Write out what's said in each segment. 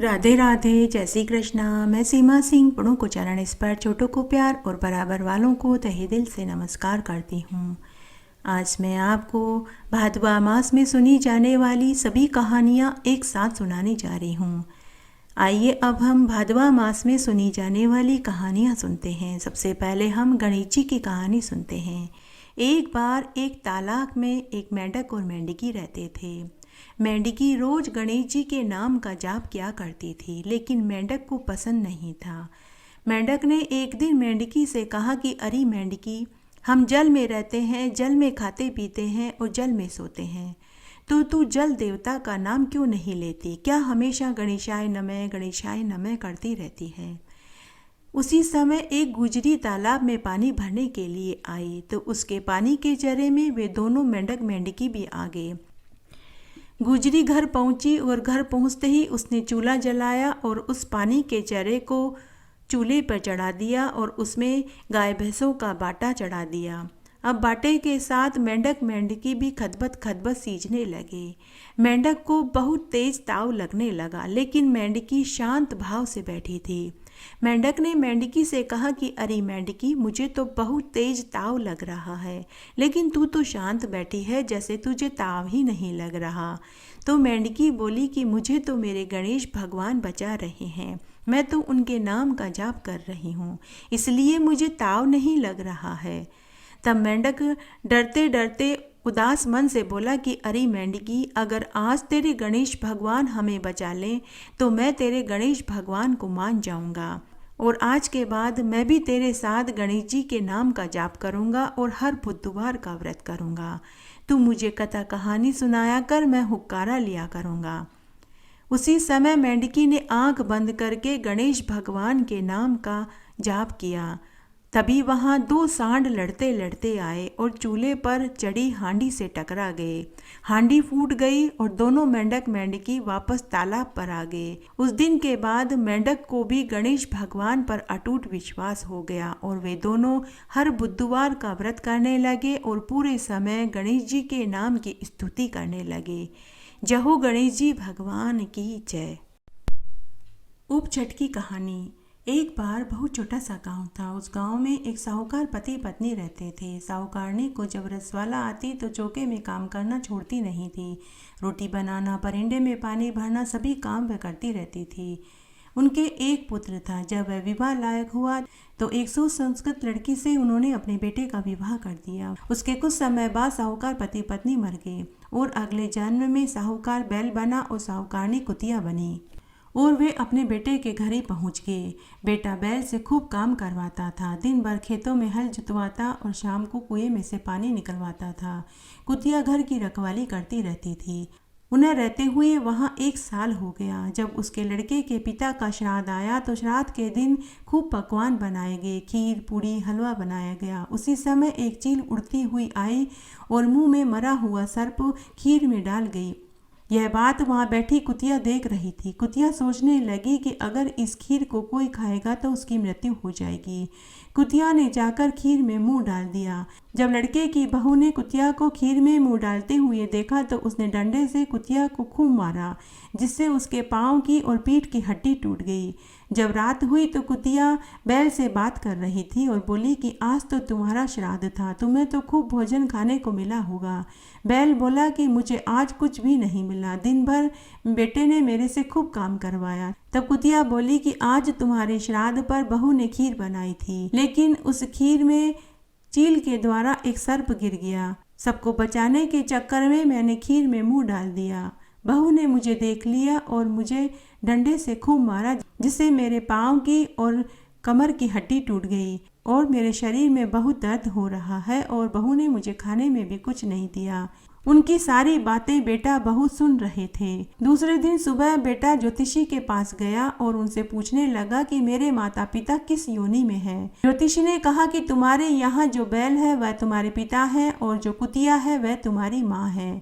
राधे राधे, जय श्री कृष्णा। मैं सीमा सिंह पुणों को चरण स्पर्श, छोटों को प्यार और बराबर वालों को तहे दिल से नमस्कार करती हूँ। आज मैं आपको भादवा मास में सुनी जाने वाली सभी कहानियाँ एक साथ सुनाने जा रही हूँ। आइए अब हम भादवा मास में सुनी जाने वाली कहानियाँ सुनते हैं। सबसे पहले हम गणेश जी की कहानी सुनते हैं। एक बार एक तालाब में एक मेंढक और मेंढकी रहते थे। मेंढकी रोज गणेश जी के नाम का जाप किया करती थी, लेकिन मेंढक को पसंद नहीं था। मेंढक ने एक दिन मेंढकी से कहा कि अरे मेंढकी, हम जल में रहते हैं, जल में खाते पीते हैं और जल में सोते हैं, तो तू जल देवता का नाम क्यों नहीं लेती? क्या हमेशा गणेशाय नमः करती रहती है? उसी समय एक गुजरी तालाब में पानी भरने के लिए आई, तो उसके पानी के जरे में वे दोनों मेंढक मेंढकी भी आ गए। गुजरी घर पहुंची और घर पहुंचते ही उसने चूल्हा जलाया और उस पानी के चरे को चूल्हे पर चढ़ा दिया और उसमें गाय भैंसों का बाटा चढ़ा दिया। अब बाटे के साथ मेंढक मेंढकी भी खदबद खदबद सींचने लगे। मेंढक को बहुत तेज ताव लगने लगा, लेकिन मेंढकी शांत भाव से बैठी थी। मेंढक ने मेंढकी से कहा कि अरे मेंढकी, मुझे तो बहुत तेज ताव लग रहा है, लेकिन तू तो शांत बैठी है, जैसे तुझे ताव ही नहीं लग रहा। तो मेंढकी बोली कि मुझे तो मेरे गणेश भगवान बचा रहे हैं, मैं तो उनके नाम का जाप कर रही हूँ, इसलिए मुझे ताव नहीं लग रहा है। तब मेंढक डरते डरते उदास मन से बोला कि अरे मेंढकी, अगर आज तेरे गणेश भगवान हमें बचा लें तो मैं तेरे गणेश भगवान को मान जाऊंगा और आज के बाद मैं भी तेरे साथ गणेश जी के नाम का जाप करूंगा और हर बुधवार का व्रत करूंगा। तू मुझे कथा कहानी सुनाया कर, मैं हुक्कारा लिया करूंगा। उसी समय मेंढकी ने आंख बंद करके गणेश भगवान के नाम का जाप किया। तभी वहां दो सांड लड़ते लड़ते आए और चूल्हे पर चढ़ी हांडी से टकरा गए। हांडी फूट गई और दोनों मेंढक मेंढकी वापस तालाब पर आ गए। उस दिन के बाद मेंढक को भी गणेश भगवान पर अटूट विश्वास हो गया और वे दोनों हर बुधवार का व्रत करने लगे और पूरे समय गणेश जी के नाम की स्तुति करने लगे। जय हो गणेश जी भगवान की जय। उपछठ की कहानी। एक बार बहुत छोटा सा गांव था। उस गांव में एक साहूकार पति पत्नी रहते थे। साहूकारनी को जब रसवाला आती तो चौके में काम करना छोड़ती नहीं थी। रोटी बनाना, परिंदे में पानी भरना, सभी काम वह करती रहती थी। उनके एक पुत्र था। जब वह विवाह लायक हुआ तो एक सुसंस्कृत लड़की से उन्होंने अपने बेटे का विवाह कर दिया। उसके कुछ समय बाद साहूकार पति पत्नी मर गए और अगले जन्म में साहूकार बैल बना और साहूकारनी कुतिया बनी और वे अपने बेटे के घर ही पहुंच गए। बेटा बैल से खूब काम करवाता था। दिन भर खेतों में हल जुतवाता और शाम को कुएं में से पानी निकलवाता था। कुतिया घर की रखवाली करती रहती थी। उन्हें रहते हुए वहां 1 साल हो गया। जब उसके लड़के के पिता का श्राद्ध आया तो श्राद्ध के दिन खूब पकवान बनाए गए। खीर, पूड़ी, हलवा बनाया गया। उसी समय एक चील उड़ती हुई आई और मुंह में मरा हुआ सर्प खीर में डाल गई। यह बात वहां बैठी कुतिया देख रही थी। कुतिया सोचने लगी कि अगर इस खीर को कोई खाएगा तो उसकी मृत्यु हो जाएगी। कुतिया ने जाकर खीर में मुंह डाल दिया। जब लड़के की बहू ने कुतिया को खीर में मुंह डालते हुए देखा तो उसने डंडे से कुतिया को खूब मारा, जिससे उसके पांव की और पीठ की हड्डी टूट गई। जब रात हुई तो कुतिया बैल से बात कर रही थी और बोली कि आज तो तुम्हारा श्राद्ध था, तुम्हें तो खूब भोजन खाने को मिला होगा। बैल बोला कि मुझे आज कुछ भी नहीं मिला, दिन भर बेटे ने मेरे से खूब काम करवाया। तब कुतिया बोली कि आज तुम्हारे श्राद्ध पर बहू ने खीर बनाई थी, लेकिन उस खीर में चील के द्वारा एक सर्प गिर गया। सबको बचाने के चक्कर में मैंने खीर में मुंह डाल दिया। बहू ने मुझे देख लिया और मुझे डंडे से खूब मारा, जिससे मेरे पाँव की और कमर की हड्डी टूट गई और मेरे शरीर में बहुत दर्द हो रहा है और बहू ने मुझे खाने में भी कुछ नहीं दिया। उनकी सारी बातें बेटा बहू सुन रहे थे। दूसरे दिन सुबह बेटा ज्योतिषी के पास गया और उनसे पूछने लगा कि मेरे माता पिता किस योनि में हैं। ज्योतिषी ने कहा कि तुम्हारे यहाँ जो बैल है वह तुम्हारे पिता है और जो कुतिया है वह तुम्हारी माँ है।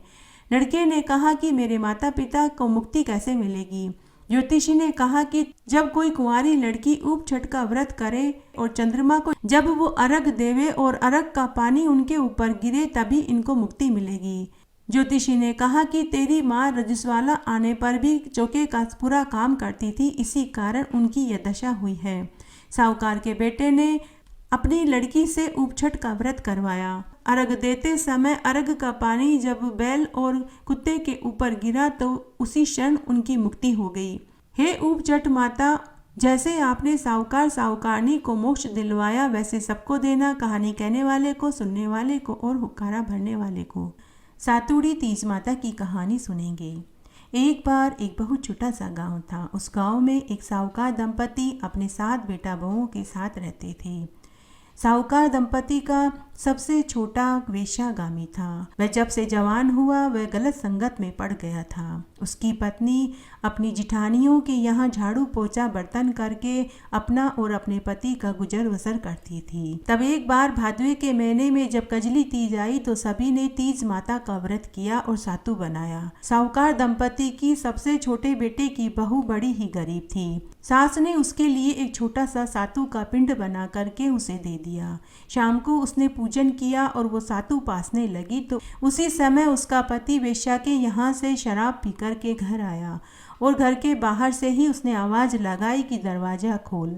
लड़के ने कहा कि मेरे माता पिता को मुक्ति कैसे मिलेगी। ज्योतिषी ने कहा कि जब कोई कुंवारी लड़की उपछठ का व्रत करे और चंद्रमा को जब वो अर्घ देवे और अर्घ का पानी उनके ऊपर गिरे तभी इनको मुक्ति मिलेगी। ज्योतिषी ने कहा कि तेरी माँ रजस्वाला आने पर भी चौके का पूरा काम करती थी, इसी कारण उनकी यह दशा हुई है। साहूकार के बेटे ने अपनी लड़की से उपछट का व्रत करवाया। अर्घ देते समय अर्घ का पानी जब बैल और कुत्ते के ऊपर गिरा तो उसी क्षण उनकी मुक्ति हो गई। हे उपछट माता, जैसे आपने साहूकार साहूकारनी को मोक्ष दिलवाया वैसे सबको देना, कहानी कहने वाले को, सुनने वाले को और हुक्कारा भरने वाले को। सातुड़ी तीज माता की कहानी सुनेंगे। एक बार एक बहुत छोटा सा गांव था। उस गांव में एक साहूकार दंपति अपने 7 बेटा बहुओं के साथ रहते थे। साहूकार दंपति का सबसे छोटा वेश्यागामी था। वह जब से जवान हुआ वह गलत संगत में पड़ गया था। उसकी पत्नी अपनी जिठानियों के यहाँ झाड़ू पोछा बर्तन करके अपना और अपने पति का गुजर बसर करती थी। तब एक बार भादवे के महीने में जब कजली तीज आई तो सभी ने तीज माता का व्रत किया और सातु बनाया। साहूकार दंपति की सबसे छोटे बेटे की बहू बड़ी ही गरीब थी। सास ने उसके लिए एक छोटा सा सातु का पिंड बना करके उसे दे दिया। शाम को उसने पूजन किया और वो सातु पासने लगी तो उसी समय उसका पति वेश्या के यहाँ से शराब पीकर के घर आया और घर के बाहर से ही उसने आवाज़ लगाई कि दरवाज़ा खोल।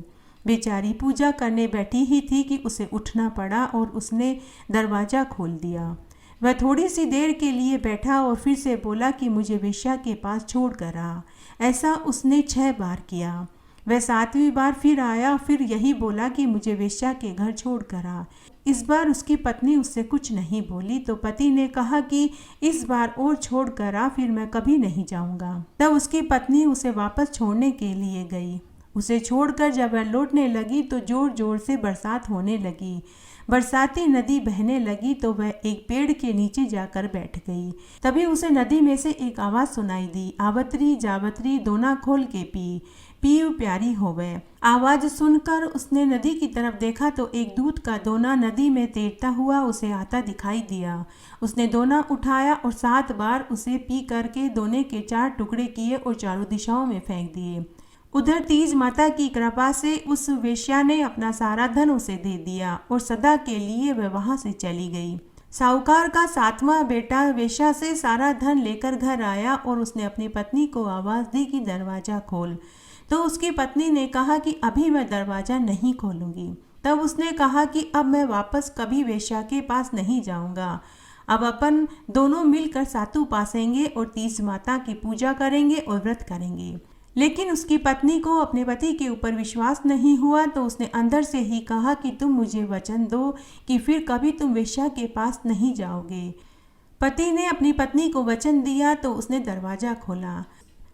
बेचारी पूजा करने बैठी ही थी कि उसे उठना पड़ा और उसने दरवाज़ा खोल दिया। वह थोड़ी सी देर के लिए बैठा और फिर से बोला कि मुझे वेश्या के पास छोड़ कर आ। ऐसा उसने 6 बार किया। वह 7वीं बार फिर आया, फिर यही बोला कि मुझे वेश्या के घर छोड़ कर आ। इस बार उसकी पत्नी उससे कुछ नहीं बोली तो पति ने कहा कि इस बार और छोड़ कर आ, फिर मैं कभी नहीं जाऊंगा। तब उसकी पत्नी उसे वापस छोड़ने के लिए गई। उसे छोड़कर जब वह लौटने लगी तो जोर जोर से बरसात होने लगी। बरसाती नदी बहने लगी तो वह एक पेड़ के नीचे जाकर बैठ गई। तभी उसे नदी में से एक आवाज़ सुनाई दी, आवतरी जावतरी दोना खोल के पी, पीऊ प्यारी होवे। आवाज़ सुनकर उसने नदी की तरफ देखा तो एक दूध का दोना नदी में तैरता हुआ उसे आता दिखाई दिया। उसने दोना उठाया और 7 बार उसे पी करके दोने के 4 टुकड़े किए और चारों दिशाओं में फेंक दिए। उधर तीज माता की कृपा से उस वेश्या ने अपना सारा धन उसे दे दिया और सदा के लिए वह वहां से चली गई। साहूकार का 7वां बेटा वेश्या से सारा धन लेकर घर आया और उसने अपनी पत्नी को आवाज़ दी कि दरवाज़ा खोल। तो उसकी पत्नी ने कहा कि अभी मैं दरवाज़ा नहीं खोलूँगी। तब उसने कहा कि अब मैं वापस कभी वेश्या के पास नहीं जाऊँगा। अब अपन दोनों मिलकर सातु पासेंगे और तीज माता की पूजा करेंगे और व्रत करेंगे। लेकिन उसकी पत्नी को अपने पति के ऊपर विश्वास नहीं हुआ तो उसने अंदर से ही कहा कि तुम मुझे वचन दो कि फिर कभी तुम वेश्या के पास नहीं जाओगे। पति ने अपनी पत्नी को वचन दिया तो उसने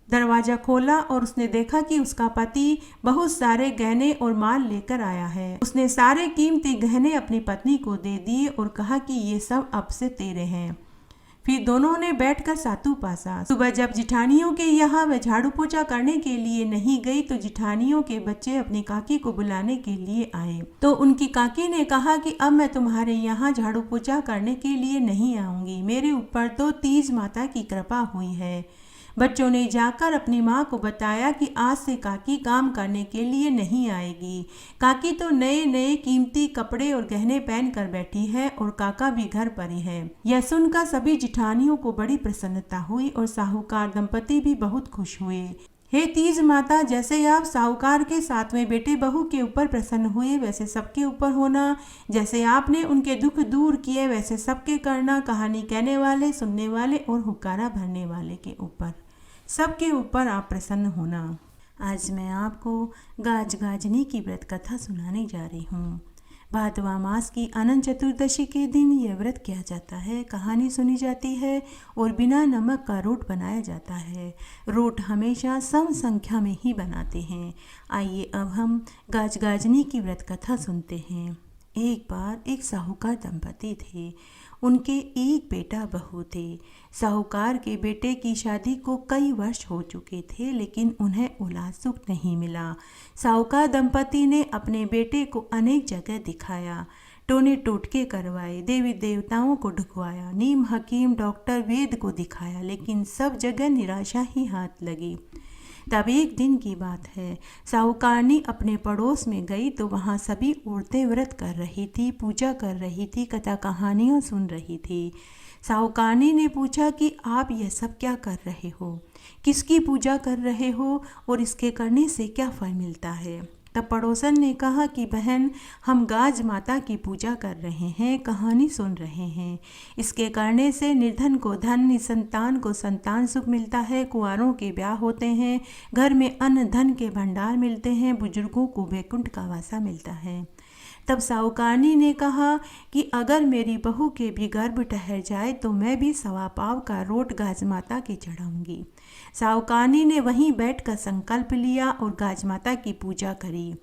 दरवाज़ा खोला और उसने देखा कि उसका पति बहुत सारे गहने और माल लेकर आया है। उसने सारे कीमती गहने अपनी पत्नी को दे दिए और कहा कि ये सब अब से तेरे हैं। फिर दोनों ने बैठकर सातु पासा। सुबह जब जिठानियों के यहाँ वह झाड़ू पोछा करने के लिए नहीं गई तो जिठानियों के बच्चे अपनी काकी को बुलाने के लिए आए। तो उनकी काकी ने कहा कि अब मैं तुम्हारे यहाँ झाड़ू पोछा करने के लिए नहीं आऊँगी, मेरे ऊपर तो तीज माता की कृपा हुई है। बच्चों ने जाकर अपनी माँ को बताया कि आज से काकी काम करने के लिए नहीं आएगी। काकी तो नए नए कीमती कपड़े और गहने पहन कर बैठी है और काका भी घर पर ही है। यह सुनकर सभी जिठानियों को बड़ी प्रसन्नता हुई और साहूकार दंपति भी बहुत खुश हुए। हे तीज माता, जैसे आप साहूकार के 7वें बेटे बहू के ऊपर प्रसन्न हुए वैसे सबके ऊपर होना। जैसे आपने उनके दुख दूर किए वैसे सबके करना। कहानी कहने वाले, सुनने वाले और हुक्कारा भरने वाले के ऊपर, सबके ऊपर आप प्रसन्न होना। आज मैं आपको गाज गाजनी की व्रत कथा सुनाने जा रही हूँ। भादवा मास की अनंत चतुर्दशी के दिन यह व्रत किया जाता है, कहानी सुनी जाती है और बिना नमक का रोट बनाया जाता है। रोट हमेशा सम संख्या में ही बनाते हैं। आइए अब हम गाज गाजनी की व्रत कथा सुनते हैं। एक बार एक साहूकार दंपति थे। उनके एक बेटा बहू थे। साहूकार के बेटे की शादी को कई वर्ष हो चुके थे लेकिन उन्हें औलाद सुख नहीं मिला। साहूकार दंपति ने अपने बेटे को अनेक जगह दिखाया, टोने टोटके करवाए, देवी देवताओं को ढुकवाया, नीम हकीम डॉक्टर वेद को दिखाया, लेकिन सब जगह निराशा ही हाथ लगी। तब एक दिन की बात है, साहूकारनी अपने पड़ोस में गई तो वहाँ सभी औरतें व्रत कर रही थी, पूजा कर रही थी, कथा कहानियाँ सुन रही थी। साहूकारनी ने पूछा कि आप यह सब क्या कर रहे हो, किसकी पूजा कर रहे हो और इसके करने से क्या फल मिलता है। तब पड़ोसन ने कहा कि बहन, हम गाज माता की पूजा कर रहे हैं, कहानी सुन रहे हैं। इसके करने से निर्धन को धन, निसंतान को संतान सुख मिलता है, कुंवारों के ब्याह होते हैं, घर में अन्न धन के भंडार मिलते हैं, बुजुर्गों को वैकुंठ का वासा मिलता है। तब साहूकारनी ने कहा कि अगर मेरी बहू के भी गर्भ ठहर जाए तो मैं भी 1.25 पाव का रोट गाज माता के चढ़ाऊंगी। साहूकारनी ने वहीं बैठकर संकल्प लिया और गाज माता की पूजा करी।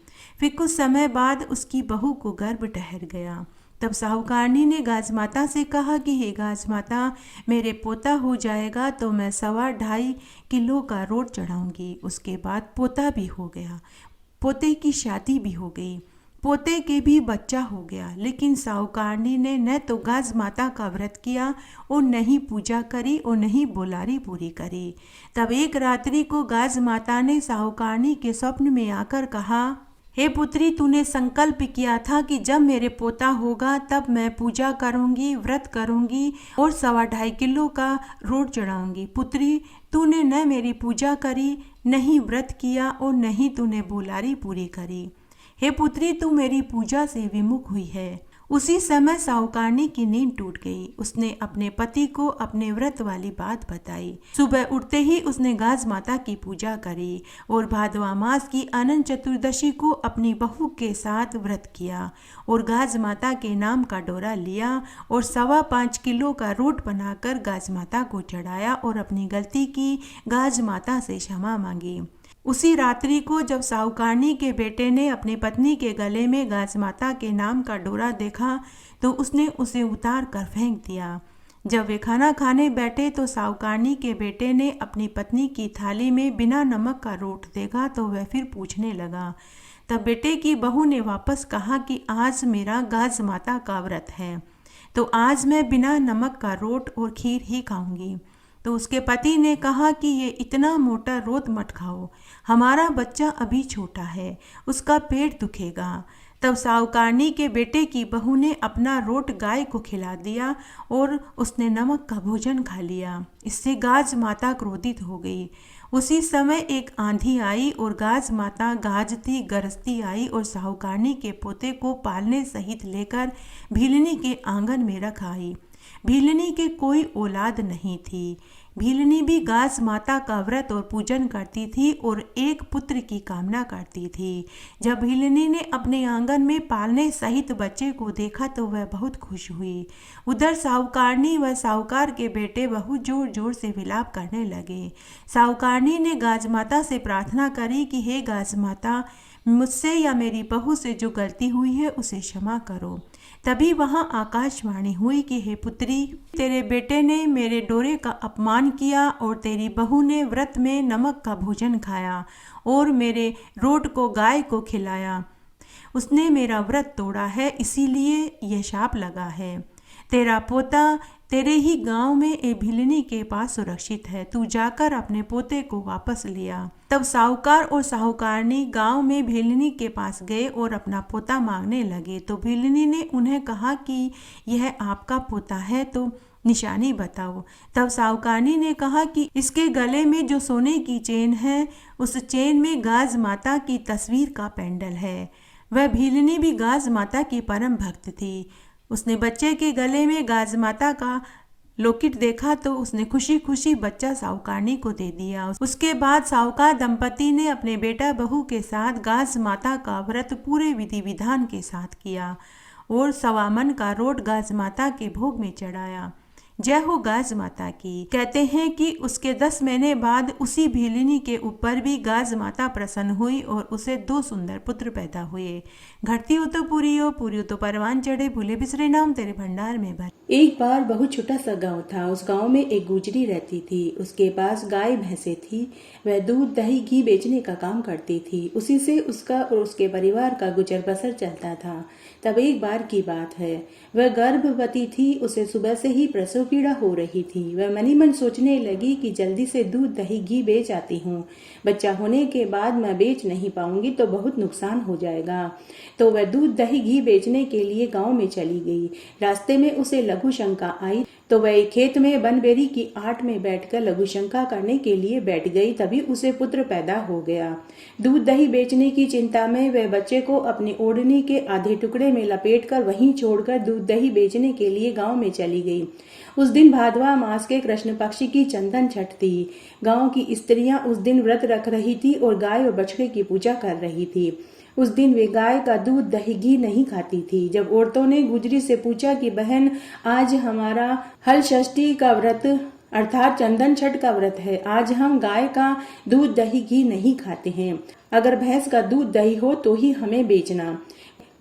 फिर कुछ समय बाद उसकी बहू को गर्भ ठहर गया। तब साहूकारनी ने गाज माता से कहा कि हे गाज माता, मेरे पोता हो जाएगा तो मैं 2.5 किलो का रोट चढ़ाऊंगी। उसके बाद पोता भी हो गया, पोते की शादी भी हो गई, पोते के भी बच्चा हो गया। लेकिन साहूकारनी ने न तो गाज माता का व्रत किया और न ही पूजा करी और न ही बोलारी पूरी करी। तब एक रात्रि को गाज माता ने साहूकारनी के स्वप्न में आकर कहा, हे पुत्री, तूने संकल्प किया था कि जब मेरे पोता होगा तब मैं पूजा करूंगी, व्रत करूंगी और 2.5 किलो का रोट चढ़ाऊंगी। पुत्री, तूने न मेरी पूजा करी, न ही व्रत किया और न ही तूने बोलारी पूरी करी। हे पुत्री, तू मेरी पूजा से विमुख हुई है। उसी समय साहूकारनी की नींद टूट गई। उसने अपने पति को अपने व्रत वाली बात बताई। सुबह उठते ही उसने गाज माता की पूजा करी और भादवा मास की अनंत चतुर्दशी को अपनी बहू के साथ व्रत किया और गाज माता के नाम का डोरा लिया और 5.25 किलो का रोट बनाकर गाज माता को चढ़ाया और अपनी गलती की गाज माता से क्षमा मांगी। उसी रात्रि को जब साहूकारनी के बेटे ने अपनी पत्नी के गले में गाज माता के नाम का डोरा देखा तो उसने उसे उतार कर फेंक दिया। जब वे खाना खाने बैठे तो साहूकारनी के बेटे ने अपनी पत्नी की थाली में बिना नमक का रोट देखा तो वह फिर पूछने लगा। तब बेटे की बहू ने वापस कहा कि आज मेरा गाज माता का व्रत है, तो आज मैं बिना नमक का रोट और खीर ही खाऊंगी। तो उसके पति ने कहा कि ये इतना मोटा रोट मत खाओ, हमारा बच्चा अभी छोटा है, उसका पेट दुखेगा। तब साहूकारनी के बेटे की बहू ने अपना रोट गाय को खिला दिया और उसने नमक का भोजन खा लिया। इससे गाज माता क्रोधित हो गई। उसी समय एक आंधी आई और गाज माता गाजती गरजती आई और साहूकारनी के पोते को पालने सहित लेकर भीलनी के आंगन में रख आई। भीलनी के कोई औलाद नहीं थी। भीलनी भी गाज माता का व्रत और पूजन करती थी और एक पुत्र की कामना करती थी। जब भीलनी ने अपने आंगन में पालने सहित बच्चे को देखा तो वह बहुत खुश हुई। उधर साहूकारनी व साहूकार के बेटे बहू जोर जोर से विलाप करने लगे। साहूकारनी ने गाज माता से प्रार्थना करी कि हे गाज माता, मुझसे या मेरी बहू से जो गलती हुई है उसे क्षमा करो। तभी वहां आकाशवाणी हुई कि हे पुत्री, तेरे बेटे ने मेरे डोरे का अपमान किया और तेरी बहू ने व्रत में नमक का भोजन खाया और मेरे रोट को गाय को खिलाया। उसने मेरा व्रत तोड़ा है, इसीलिए यह शाप लगा है। तेरा पोता तेरे ही गांव में एक भीलनी के पास सुरक्षित है, तू जाकर अपने पोते को वापस लिया। तब साहूकार और साहूकारनी गांव में भीलनी के पास गए और अपना पोता मांगने लगे। तो भीलनी ने उन्हें कहा कि यह आपका पोता है तो निशानी बताओ। तब साहूकारनी ने कहा कि इसके गले में जो सोने की चेन है उस चेन में गाज माता की तस्वीर का पेंडल है। वह भीलनी भी गाज माता की परम भक्त थी। उसने बच्चे के गले में गाज माता का लोकेट देखा तो उसने खुशी खुशी बच्चा साहूकारनी को दे दिया। उसके बाद साहूकार दंपति ने अपने बेटा बहू के साथ गाज माता का व्रत पूरे विधि विधान के साथ किया और 1.25 मन का रोट गाज माता के भोग में चढ़ाया। जय हो गाज माता की। कहते हैं कि उसके 10 महीने बाद उसी भीलनी के ऊपर भी गाज माता प्रसन्न हुई और उसे 2 सुंदर पुत्र पैदा हुए। घटती हो तो पूरी हो तो परवान चढ़े, भूले बिसरे नाम तेरे भंडार में भर। एक बार बहुत छोटा सा गांव था। उस गांव में एक गुजरी रहती थी। उसके पास गाय भैंसे थी। वह दूध दही घी बेचने का काम करती थी। उसी से उसका और उसके परिवार का गुजर बसर चलता था। तब एक बार की बात है, वह गर्भवती थी। उसे सुबह से ही प्रसव पीड़ा हो रही थी। वह मनी मन सोचने लगी कि जल्दी से दूध दही घी बेच आती हूँ, बच्चा होने के बाद मैं बेच नहीं पाऊंगी तो बहुत नुकसान हो जाएगा। तो वह दूध दही घी बेचने के लिए गांव में चली गई। रास्ते में उसे लघु शंका आई। तो वह एक खेत में बनबेरी की आट में बैठकर लघुशंका करने के लिए बैठ गई। तभी उसे पुत्र पैदा हो गया। दूध दही बेचने की चिंता में वह बच्चे को अपनी ओढ़नी के आधे टुकड़े में लपेटकर वहीं छोड़कर दूध दही बेचने के लिए गांव में चली गई। उस दिन भादवा मास के कृष्ण पक्ष की चंदन छठ थी। गांव की स्त्रियां उस दिन व्रत रख रही थी और गाय और बछड़े की पूजा कर रही थी। उस दिन वे गाय का दूध दही घी नहीं खाती थी। जब औरतों ने गुजरी से पूछा कि बहन, आज हमारा हल षष्ठी का व्रत अर्थात चंदन छठ का व्रत है, आज हम गाय का दूध दही घी नहीं खाते हैं, अगर भैंस का दूध दही हो तो ही हमें बेचना।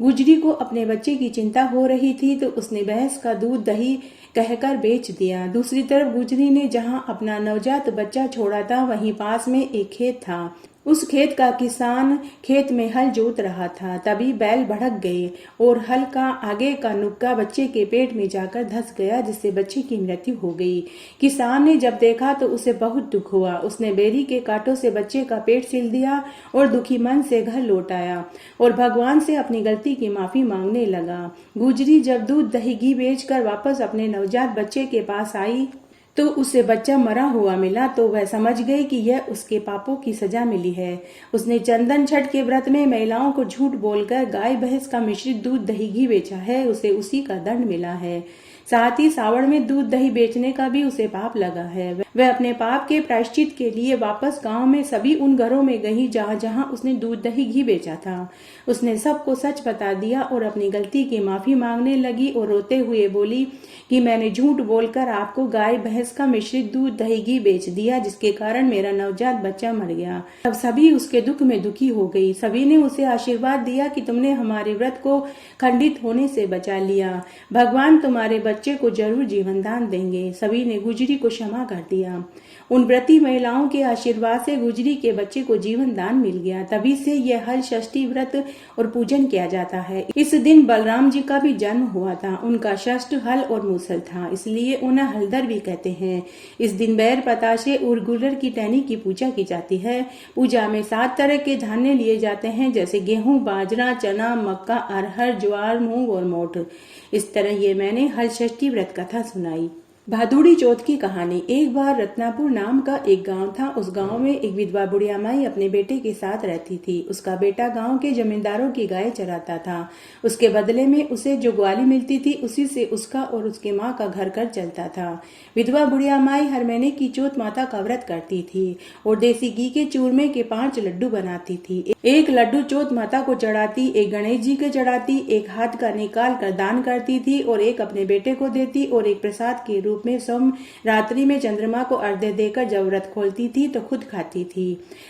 गुजरी को अपने बच्चे की चिंता हो रही थी तो उसने भैंस का दूध दही कहकर बेच दिया। दूसरी तरफ गुजरी ने जहां अपना नवजात बच्चा छोड़ा था वहीं पास में एक खेत था। उस खेत का किसान खेत में हल जोत रहा था। तभी बैल भड़क गए और हल का आगे का नुक्का बच्चे के पेट में जाकर धंस गया, जिससे बच्चे की मृत्यु हो गई। किसान ने जब देखा तो उसे बहुत दुख हुआ। उसने बेरी के कांटों से बच्चे का पेट सिल दिया और दुखी मन से घर लौट आया और भगवान से अपनी गलती की माफी मांगने लगा। गुजरी जब दूध दही घी बेचकर वापस अपने नवजात बच्चे के पास आई तो उसे बच्चा मरा हुआ मिला, तो वह समझ गई कि यह उसके पापों की सजा मिली है। उसने चंदन छठ के व्रत में महिलाओं को झूठ बोलकर गाय भैंस का मिश्रित दूध दही घी बेचा है, उसे उसी का दंड मिला है। साथ ही सावड़ में दूध दही बेचने का भी उसे पाप लगा है। वह अपने पाप के प्रायश्चित के लिए वापस गांव में सभी उन घरों में गई जहां जहां उसने दूध दही घी बेचा था। उसने सबको सच बता दिया और अपनी गलती की माफी मांगने लगी और रोते हुए बोली कि मैंने झूठ बोलकर आपको गाय भैंस का मिश्रित दूध दही घी बेच दिया, जिसके कारण मेरा नवजात बच्चा मर गया। तब सभी उसके दुख में दुखी हो गई। सभी ने उसे आशीर्वाद दिया कि तुमने हमारे व्रत को खंडित होने से बचा लिया, भगवान तुम्हारे बच्चे को जरूर जीवन दान देंगे। सभी ने गुजरी को क्षमा कर दिया। उन व्रती महिलाओं के आशीर्वाद से गुजरी के बच्चे को जीवन दान मिल गया। तभी से यह हल षष्ठी व्रत और पूजन किया जाता है। इस दिन बलराम जी का भी जन्म हुआ था। उनका षष्ठ हल और मूसल था, इसलिए उन्हें हलधर भी कहते हैं। इस दिन बैर पताशे और गुलर की टहनी की पूजा की जाती है। पूजा में 7 तरह के धान्य लिए जाते हैं, जैसे गेहूं, बाजरा, चना, मक्का, अरहर, ज्वार, मूंग और मोठ। इस तरह ये मैंने हल षष्ठी व्रत कथा सुनाई। भादुड़ी चौथ की कहानी। एक बार रत्नापुर नाम का एक गांव था। उस गांव में एक विधवा बुढ़िया माई अपने बेटे के साथ रहती थी। उसका बेटा गांव के जमींदारों की गाय चराता था। उसके बदले में उसे जो ग्वाली मिलती थी उसी से उसका और उसके माँ का घर कर चलता था। विधवा बुढ़िया माई हर महीने की चौथ माता का व्रत करती थी और देसी घी के चूरमे के 5 लड्डू बनाती थी। एक लड्डू चौथ माता को चढ़ाती, एक गणेश जी को चढ़ाती, एक हाथ का निकाल कर दान करती थी और एक अपने बेटे को देती और एक प्रसाद के रूप में सोम रात्रि में चंद्रमा को अर्घ्य देकर जब व्रत खोलती थी तो खुद खाती थी।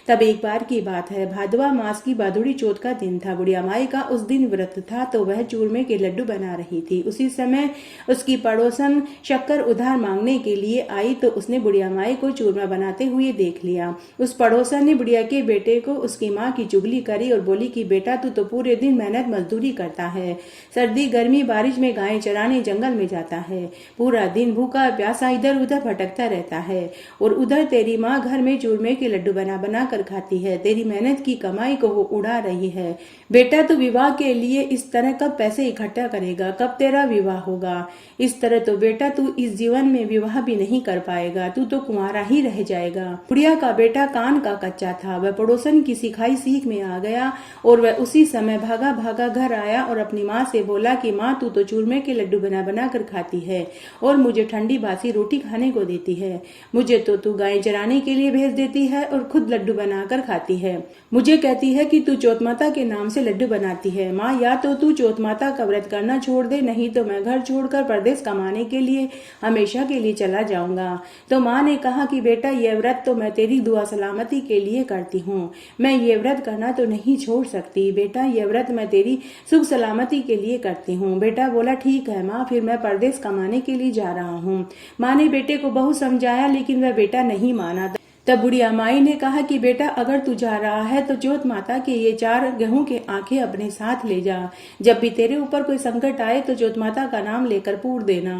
तब एक बार की बात है, भादवा मास की भादुड़ी चौथ का दिन था। बुढ़िया माई का उस दिन व्रत था तो वह चूरमे के लड्डू बना रही थी। उसी समय उसकी पड़ोसन शक्कर उधार मांगने के लिए आई तो उसने बुढ़िया माई को चूरमा बनाते हुए देख लिया। उस पड़ोसन ने बुढ़िया के बेटे को उसकी माँ की चुगली करी और बोली कि बेटा तू तो पूरे दिन मेहनत मजदूरी करता है, सर्दी गर्मी बारिश में गायें चराने जंगल में जाता है, पूरा दिन भूखा प्यासा इधर उधर भटकता रहता है और उधर तेरी माँ घर में चूरमे के लड्डू बना बना कर खाती है। तेरी मेहनत की कमाई को वो उड़ा रही है। बेटा तू विवाह के लिए इस तरह कब पैसे इकट्ठा करेगा, कब तेरा विवाह होगा? इस तरह तो बेटा तू इस जीवन में विवाह भी नहीं कर पाएगा, तू तो कुंवारा ही रह जाएगा। बुढ़िया का बेटा कान का कच्चा था। वह पड़ोसन की सिखाई सीख में आ गया और वह उसी समय भागा भागा घर आया और अपनी माँ से बोला कि माँ तू तो चूरमे के लड्डू बना बना कर खाती है और मुझे ठंडी बासी रोटी खाने को देती है। मुझे तो तू गाय चराने के लिए भेज देती है और खुद लड्डू बनाकर खाती है। मुझे कहती है कि तू चौथ माता के नाम से लड्डू बनाती है। माँ या तो तू चौथ माता का व्रत करना छोड़ दे, नहीं तो मैं घर छोड़कर परदेश कमाने के लिए हमेशा के लिए चला जाऊंगा। तो माँ ने कहा कि बेटा यह व्रत तो मैं तेरी दुआ सलामती के लिए करती हूँ, मैं ये व्रत करना तो नहीं छोड़ सकती। बेटा यह व्रत मैं तेरी सुख सलामती के लिए करती हूँ। बेटा बोला ठीक है माँ, फिर मैं परदेश कमाने के लिए जा रहा हूँ। माँ ने बेटे को बहुत समझाया लेकिन वह बेटा नहीं माना। तब बुढ़िया माई ने कहा कि बेटा अगर तू जा रहा है तो चौथ माता के ये 4 गेहूं के आंखें अपने साथ ले जा। जब भी तेरे ऊपर कोई संकट आए तो चौथ माता का नाम लेकर पूर देना।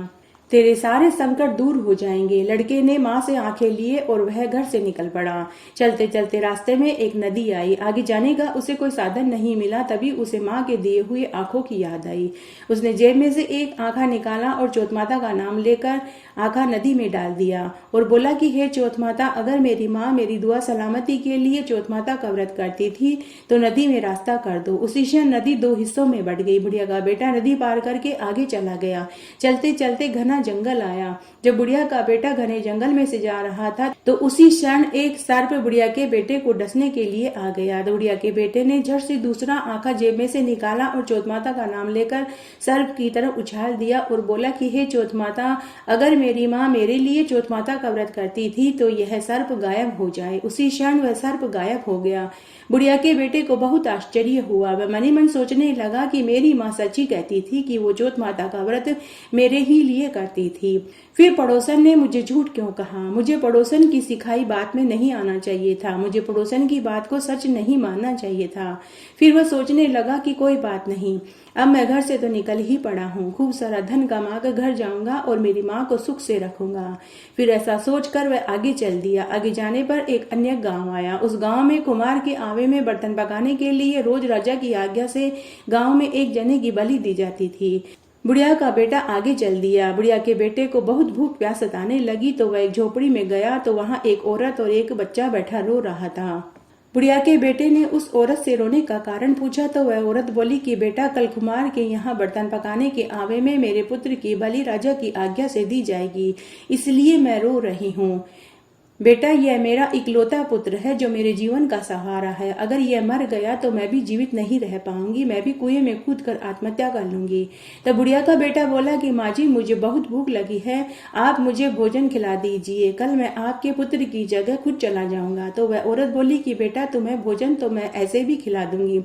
तेरे सारे संकट दूर हो जाएंगे। लड़के ने माँ से आंखें लिए और वह घर से निकल पड़ा। चलते चलते रास्ते में एक नदी आई। आगे जाने का उसे कोई साधन नहीं मिला। तभी उसे माँ के दिए हुए आंखों की याद आई। उसने जेब में से एक आंखा निकाला और चौथ माता का नाम लेकर आंखा नदी में डाल दिया और बोला कि हे चौथ माता, अगर मेरी माँ मेरी दुआ सलामती के लिए चौथ माता का व्रत करती थी तो नदी में रास्ता कर दो। उसी क्षण नदी दो हिस्सों में बट गई। बुढ़िया का बेटा नदी पार करके आगे चला गया। चलते चलते घना जंगल आया। जब बुढ़िया का बेटा घने जंगल में से जा रहा था तो उसी क्षण एक सर्प बुढ़िया के बेटे को डसने के लिए आ गया। बुढ़िया के बेटे ने झट से दूसरा आंखा जेब में से निकाला और चौथ माता का नाम लेकर सर्प की तरफ उछाल दिया और बोला कि हे चौथ माता, अगर मेरी माँ मेरे लिए चौथ माता का व्रत करती थी तो यह सर्प गायब हो जाए। उसी क्षण वह सर्प गायब हो गया। बुढ़िया के बेटे को बहुत आश्चर्य हुआ। वह मनी मन सोचने लगा कि मेरी माँ सच्ची कहती थी कि वो चौथ माता का व्रत मेरे ही लिए करती थी। फिर पड़ोसन ने मुझे झूठ क्यों कहा? मुझे पड़ोसन की सिखाई बात में नहीं आना चाहिए था। मुझे पड़ोसन की बात को सच नहीं मानना चाहिए था। फिर वह सोचने लगा कि कोई बात नहीं, अब मैं घर से तो निकल ही पड़ा हूँ। खूब सारा धन कमा कर घर जाऊंगा और मेरी माँ को सुख से रखूंगा। फिर ऐसा सोचकर वह आगे चल दिया। आगे जाने पर एक अन्य गांव आया। उस गांव में कुम्हार के आवे में बर्तन पकाने के लिए रोज राजा की आज्ञा से गांव में एक जने की बलि दी जाती थी। बुढ़िया का बेटा आगे चल दिया। बुढ़िया के बेटे को बहुत भूख प्यास सताने लगी तो वह एक झोपड़ी में गया तो वहां एक औरत और एक बच्चा बैठा रो रहा था। बुढ़िया के बेटे ने उस औरत से रोने का कारण पूछा तो वह औरत बोली कि बेटा, कल कुम्हार के यहाँ बर्तन पकाने के आवे में मेरे पुत्र की बलि राजा की आज्ञा से दी जाएगी, इसलिए मैं रो रही हूँ। बेटा, यह मेरा इकलौता पुत्र है जो मेरे जीवन का सहारा है। अगर यह मर गया तो मैं भी जीवित नहीं रह पाऊंगी, मैं भी कुएं में कूद कर आत्महत्या कर लूंगी। तब बुढ़िया का बेटा बोला कि माँ जी, मुझे बहुत भूख लगी है, आप मुझे भोजन खिला दीजिए, कल मैं आपके पुत्र की जगह खुद चला जाऊंगा। तो वह औरत बोली कि बेटा, तुम्हें भोजन तो मैं ऐसे भी खिला दूंगी,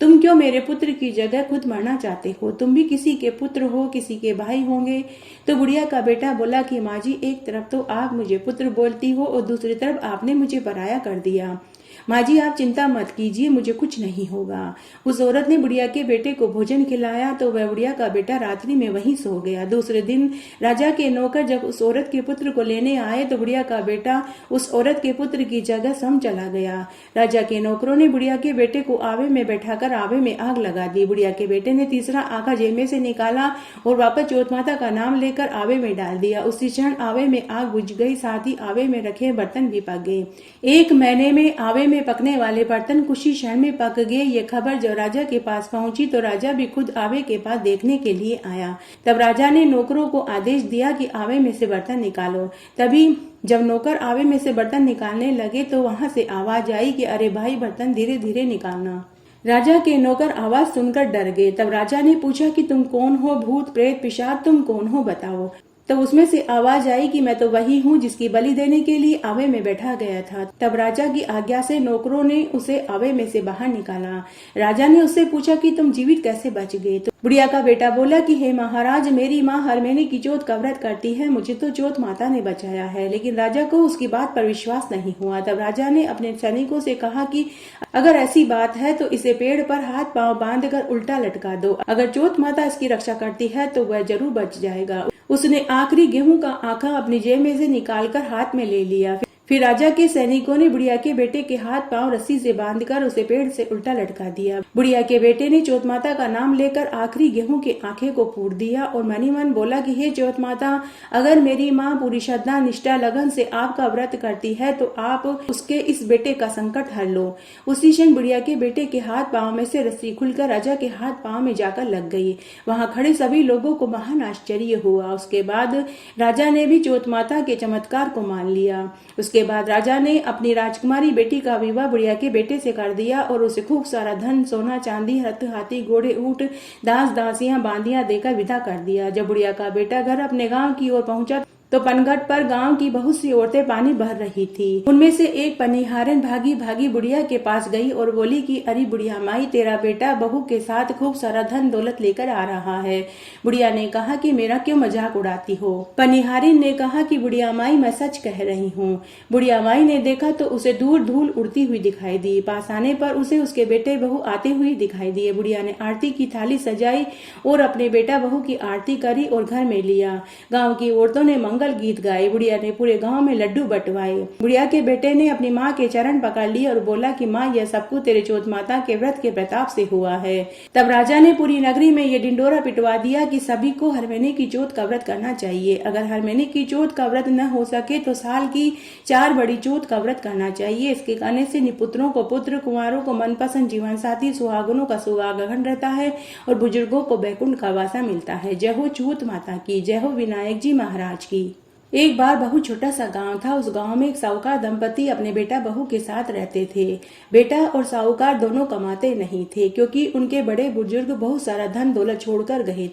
तुम क्यों मेरे पुत्र की जगह खुद मरना चाहते हो? तुम भी किसी के पुत्र हो, किसी के भाई होंगे। तो बुढ़िया का बेटा बोला कि माँ जी, एक तरफ तो आप मुझे पुत्र बोलती हो और दूसरी तरफ आपने मुझे पराया कर दिया। माँ जी, आप चिंता मत कीजिए, मुझे कुछ नहीं होगा। उस औरत ने बुढ़िया के बेटे को भोजन खिलाया तो वह बुढ़िया का बेटा रात्रि में वहीं सो गया। दूसरे दिन राजा के नौकर जब उस औरत के पुत्र को लेने आए तो बुढ़िया का बेटा उस औरत के पुत्र की जगह सम चला गया। राजा के नौकरों ने बुढ़िया के बेटे को आवे में बैठाकर आवे में आग लगा दी। बुढ़िया के बेटे ने तीसरा आंखा जेब में से निकाला और वापस चौथ माता का नाम लेकर आवे में डाल दिया। उसी क्षण आवे में आग बुझ गई, साथ ही आवे में रखे बर्तन भी पक गए। 1 महीने में आवे में पकने वाले बर्तन कुछ ही क्षण में पक गए। ये खबर जब राजा के पास पहुंची तो राजा भी खुद आवे के पास देखने के लिए आया। तब राजा ने नौकरों को आदेश दिया कि आवे में से बर्तन निकालो। तभी जब नौकर आवे में से बर्तन निकालने लगे तो वहां से आवाज आई कि अरे भाई, बर्तन धीरे धीरे निकालना। राजा के नौकर आवाज सुनकर डर गए। तब राजा ने पूछा कि तुम कौन हो? भूत प्रेत पिशाच तुम कौन हो, बताओ। तो उसमें से आवाज आई कि मैं तो वही हूँ जिसकी बलि देने के लिए आवे में बैठा गया था। तब राजा की आज्ञा से नौकरों ने उसे आवे में से बाहर निकाला। राजा ने उससे पूछा कि तुम जीवित कैसे बच गए? तो बुढ़िया का बेटा बोला कि हे महाराज, मेरी माँ हर महीने की चौथ का व्रत करती है, मुझे तो चौथ माता ने बचाया है। लेकिन राजा को उसकी बात पर विश्वास नहीं हुआ। तब राजा ने अपने सैनिकों से कहा कि अगर ऐसी बात है तो इसे पेड़ पर हाथ पांव बांधकर उल्टा लटका दो। अगर चौथ माता इसकी रक्षा करती है तो वह जरूर बच जाएगा। उसने आखिरी गेहूं का आंखा अपनी जेब में से निकालकर हाथ में ले लिया। फिर राजा के सैनिकों ने बुढ़िया के बेटे के हाथ पांव रस्सी से बांधकर उसे पेड़ से उल्टा लटका दिया। बुढ़िया के बेटे ने चौथ माता का नाम लेकर आखिरी गेहूं के आंखें को फोड़ दिया और मनी मन बोला कि हे चौथ माता, अगर मेरी माँ पूरी श्रद्धा निष्ठा लगन से आपका व्रत करती है तो आप उसके इस बेटे का संकट हर लो। उसी क्षण बुढ़िया के बेटे के हाथ पांव में से रस्सी खुलकर राजा के हाथ पांव में जाकर लग गई। वहां खड़े सभी लोगों को महान आश्चर्य हुआ। उसके बाद राजा ने भी चौथ माता के चमत्कार को मान लिया। उसके बाद राजा ने अपनी राजकुमारी बेटी का विवाह बुढ़िया के बेटे से कर दिया और उसे खूब सारा धन, सोना, चांदी, रथ, हाथी, घोड़े, ऊंट, दास दासियां, बांदियां देकर विदा कर दिया। जब बुढ़िया का बेटा घर अपने गांव की ओर पहुंचा तो पनघट पर गांव की बहुत सी औरतें पानी भर रही थी। उनमें से एक पनिहारन भागी भागी बुढ़िया के पास गई और बोली कि अरे बुढ़िया माई, तेरा बेटा बहू के साथ खूब सारा धन दौलत लेकर आ रहा है। बुढ़िया ने कहा कि मेरा क्यों मजाक उड़ाती हो। पनिहारिन ने कहा कि बुढ़िया माई, मैं सच कह रही हूँ। बुढ़िया माई ने देखा तो उसे दूर धूल उड़ती हुई दिखाई दी। पास आने पर उसे उसके बेटे बहू आते हुए दिखाई दिए। बुढ़िया ने आरती की थाली सजाई और अपने बेटा बहू की आरती करी और घर में लिया। गाँव की औरतों ने मंगल गीत गाए। बुढ़िया ने पूरे गांव में लड्डू बंटवाए। बुढ़िया के बेटे ने अपनी माँ के चरण पकड़ लिए और बोला कि माँ, यह सब कुछ तेरे चौथ माता के व्रत के प्रताप से हुआ है। तब राजा ने पूरी नगरी में ये डिंडोरा पिटवा दिया कि सभी को हर महीने की चौथ का व्रत करना चाहिए। अगर हर महीने की चौथ का व्रत न हो सके तो साल की 4 बड़ी चौथ का व्रत करना चाहिए। इसके करने से निपुत्रों को पुत्र, कुंवारों को मनपसंद जीवन साथी, सुहागनों का सुहागन रहता है और बुजुर्गों को बैकुंठ का वासा मिलता है। जय हो चौथ माता की, जय हो विनायक जी महाराज की। एक बार बहुत छोटा सा गांव था। उस गांव में एक साहूकार दंपति अपने बेटा बहू के साथ रहते थे। बेटा और साहूकार दोनों कमाते नहीं थे क्योंकि उनके बड़े बुजुर्ग बहुत सारा धन दौलत छोड़कर गए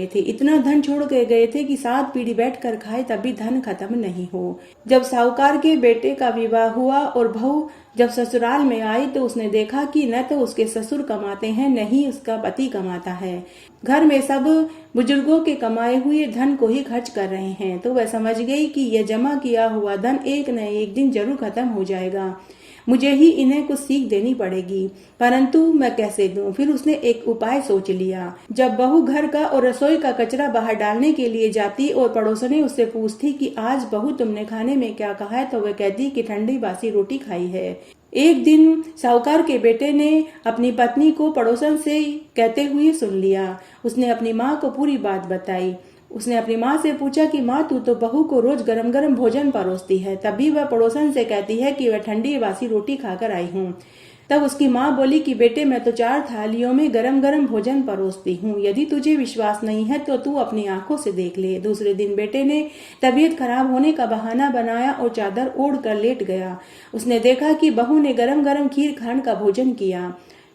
थे। इतना धन छोड़ कर गए थे कि 7 पीढ़ी बैठ कर खाए तब भी धन खत्म नहीं हो। जब साहूकार के बेटे का विवाह हुआ और बहू जब ससुराल में आई तो उसने देखा कि न तो उसके ससुर कमाते हैं, न ही उसका पति कमाता है। घर में सब बुजुर्गों के कमाए हुए धन को ही खर्च कर रहे हैं। तो वह समझ गई कि यह जमा किया हुआ धन एक न एक दिन जरूर खत्म हो जाएगा। मुझे ही इन्हें कुछ सीख देनी पड़ेगी, परंतु मैं कैसे दूं? फिर उसने एक उपाय सोच लिया। जब बहू घर का और रसोई का कचरा बाहर डालने के लिए जाती और पड़ोसने उससे पूछती कि आज बहू तुमने खाने में क्या कहा है, तो वह कहती कि ठंडी बासी रोटी खाई है। एक दिन साहूकार के बेटे ने अपनी पत्नी को पड़ोसन से कहते हुए सुन लिया। उसने अपनी माँ को पूरी बात बताई। उसने अपनी माँ से पूछा कि माँ, तू तो बहू को रोज गरम गरम भोजन परोसती है। तभी वह पड़ोसन से कहती है कि वह ठंडी बासी रोटी खाकर आई हूँ। तब उसकी माँ बोली कि बेटे, मैं तो 4 थालियों में गरम गरम भोजन परोसती हूँ। यदि तुझे विश्वास नहीं है तो तू अपनी आंखों से देख ले। दूसरे दिन बेटे ने तबीयत खराब होने का बहाना बनाया और चादर ओढ़ कर लेट गया। उसने देखा कि बहू ने गरम गरम खीर खांड का भोजन किया।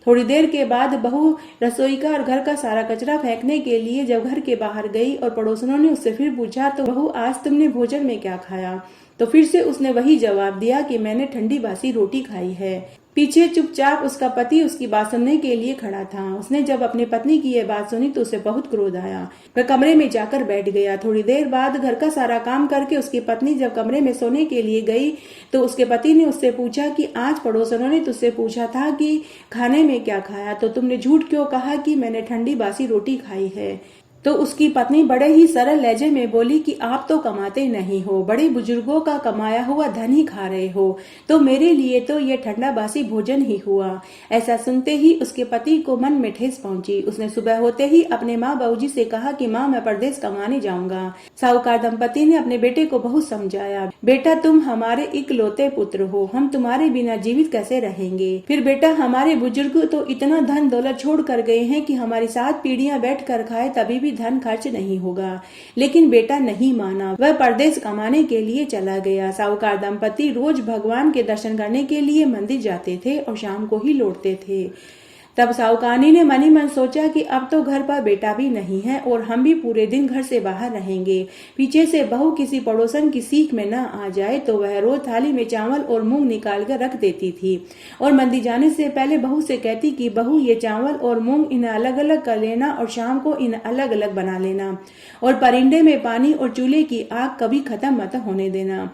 थोड़ी देर के बाद बहू रसोई का और घर का सारा कचरा फेंकने के लिए जब घर के बाहर गई और पड़ोसनों ने उससे फिर पूछा तो बहू, आज तुमने भोजन में क्या खाया? तो फिर से उसने वही जवाब दिया कि मैंने ठंडी बासी रोटी खाई है। पीछे चुपचाप उसका पति उसकी बात सुनने के लिए खड़ा था। उसने जब अपनी पत्नी की यह बात सुनी तो उसे बहुत क्रोध आया। वह कमरे में जाकर बैठ गया। थोड़ी देर बाद घर का सारा काम करके उसकी पत्नी जब कमरे में सोने के लिए गई तो उसके पति ने उससे पूछा कि आज पड़ोसनों ने तुझसे पूछा था कि खाने में क्या खाया, तो तुमने झूठ क्यों कहा कि मैंने ठंडी बासी रोटी खाई है? तो उसकी पत्नी बड़े ही सरल लहजे में बोली कि आप तो कमाते नहीं हो, बड़े बुजुर्गों का कमाया हुआ धन ही खा रहे हो, तो मेरे लिए तो ये ठंडा बासी भोजन ही हुआ। ऐसा सुनते ही उसके पति को मन में ठेस पहुंची। उसने सुबह होते ही अपने माँ बाबूजी से कहा कि माँ, मैं परदेश कमाने जाऊंगा। साहूकार दंपति ने अपने बेटे को बहुत समझाया। बेटा, तुम हमारे इकलौते पुत्र हो, हम तुम्हारे बिना जीवित कैसे रहेंगे? फिर बेटा, हमारे बुजुर्ग तो इतना धन दौलत छोड़ कर गए हैं कि हमारी 7 पीढ़ियां बैठ कर खाए तभी भी धन खर्च नहीं होगा। लेकिन बेटा नहीं माना, वह परदेश कमाने के लिए चला गया। साहूकार दंपति रोज भगवान के दर्शन करने के लिए मंदिर जाते थे और शाम को ही लौटते थे। तब साहूकारनी ने मनी मन सोचा कि अब तो घर पर बेटा भी नहीं है और हम भी पूरे दिन घर से बाहर रहेंगे। पीछे से बहू किसी पड़ोसन की सीख में न आ जाए तो वह रोज थाली में चावल और मूंग निकाल कर रख देती थी और मंदिर जाने से पहले बहू से कहती कि बहू, ये चावल और मूंग इन्हें अलग अलग कर लेना और शाम को इन्हें अलग अलग बना लेना और परिंदे में पानी और चूल्हे की आग कभी खत्म मत होने देना।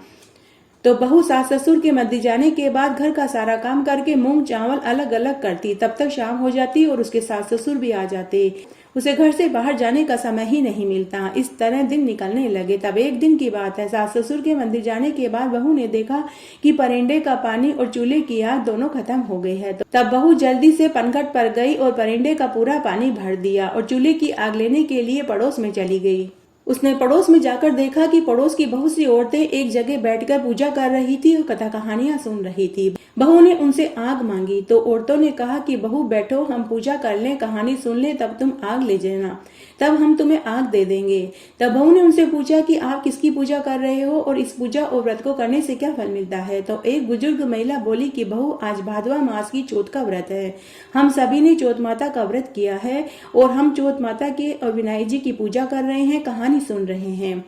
तो बहू सास ससुर के मंदिर जाने के बाद घर का सारा काम करके मूंग चावल अलग अलग करती। तब तक शाम हो जाती और उसके सास ससुर भी आ जाते। उसे घर से बाहर जाने का समय ही नहीं मिलता। इस तरह दिन निकलने लगे। तब एक दिन की बात है, सास ससुर के मंदिर जाने के बाद बहू ने देखा कि परिंदे का पानी और चूल्हे की आग दोनों खत्म हो गई है। तब बहू जल्दी से पनघट पर गई और परिंदे का पूरा पानी भर दिया और चूल्हे की आग लेने के लिए पड़ोस में चली गई। उसने पड़ोस में जाकर देखा कि पड़ोस की बहुत सी औरतें एक जगह बैठकर पूजा कर रही थी और कथा कहानियां सुन रही थी। बहू ने उनसे आग मांगी तो औरतों ने कहा कि बहू बैठो, हम पूजा कर लें, कहानी सुन लें, तब तुम आग ले जाना, तब हम तुम्हें आग दे देंगे। तब बहू ने उनसे पूछा कि आप किसकी पूजा कर रहे हो और इस पूजा और व्रत को करने से क्या फल मिलता है। तो एक बुजुर्ग महिला बोली कि बहू, आज भादवा मास की चौथ का व्रत है। हम सभी ने चौथ माता का व्रत किया है और हम चौथ माता के और विनायक जी की पूजा कर रहे हैं, कहानी सुन रहे हैं।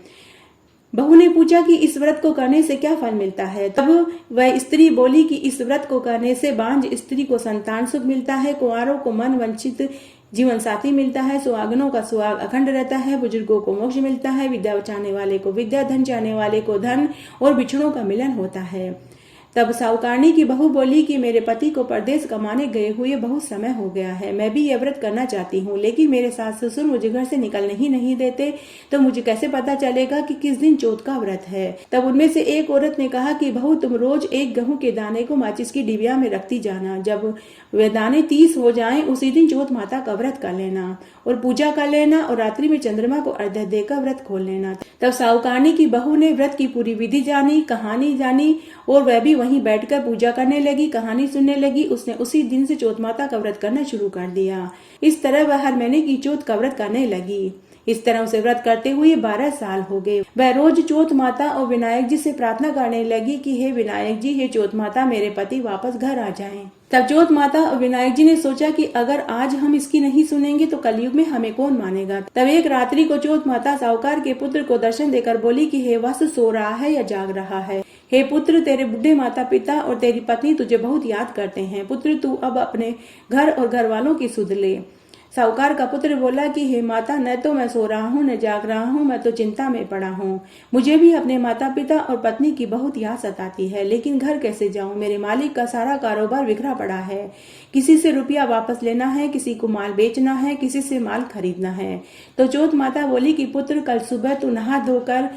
बहू ने पूछा कि इस व्रत को करने से क्या फल मिलता है। तब वह स्त्री बोली कि इस व्रत को करने से बांझ स्त्री को संतान सुख मिलता है, कुंवारों को मन वंचित जीवन साथी मिलता है, सुहागनों का सुहाग अखंड रहता है, बुजुर्गों को मोक्ष मिलता है, विद्या चाहने वाले को विद्या, धन चाहने वाले को धन और बिछड़ों का मिलन होता है। तब साहूकारनी की बहू बोली कि मेरे पति को परदेश कमाने गए हुए बहुत समय हो गया है, मैं भी यह व्रत करना चाहती हूँ, लेकिन मेरे सास ससुर मुझे घर से निकलने ही नहीं देते, तो मुझे कैसे पता चलेगा कि किस दिन चौथ का व्रत है। तब उनमें से एक औरत ने कहा कि बहू, तुम रोज एक गेहूं के दाने को माचिस की डिबिया में रखती जाना, जब वे दाने 30 हो जाएं उसी दिन चौथ माता का व्रत कर लेना और पूजा कर लेना और रात्रि में चंद्रमा को अर्घ्य देकर व्रत खोल लेना। तब साहूकारनी की बहू ने व्रत की पूरी विधि जानी, कहानी जानी और वह भी वहीं बैठकर पूजा करने लगी, कहानी सुनने लगी। उसने उसी दिन से चौथ माता का व्रत करना शुरू कर दिया। इस तरह वह हर महीने की चौथ का व्रत करने लगी। इस तरह उसे व्रत करते हुए 12 साल हो गए। वह रोज चौथ माता और विनायक जी से प्रार्थना करने लगी कि हे विनायक जी, हे चौथ माता, मेरे पति वापस घर आ जाएं। तब चौथ माता और विनायक जी ने सोचा कि अगर आज हम इसकी नहीं सुनेंगे तो कलयुग में हमें कौन मानेगा। तब एक रात्रि को चौथ माता साहूकार के पुत्र को दर्शन देकर बोली कि हे वत्स, सो रहा है या जाग रहा है। हे पुत्र, तेरे बुढ़े माता पिता और तेरी पत्नी तुझे बहुत याद करते हैं। पुत्र, तू अब अपने घर और घर वालों की सुध ले। साहूकार का पुत्र बोला कि हे माता, न तो मैं सो रहा हूँ न जाग रहा हूँ, मैं तो चिंता में पड़ा हूँ। मुझे भी अपने माता पिता और पत्नी की बहुत याद सताती है, लेकिन घर कैसे जाऊँ। मेरे मालिक का सारा कारोबार बिखरा पड़ा है। किसी से रुपया वापस लेना है, किसी को माल बेचना है, किसी से माल खरीदना है। तो चौथ माता बोली कि पुत्र, कल सुबह तू नहा धोकर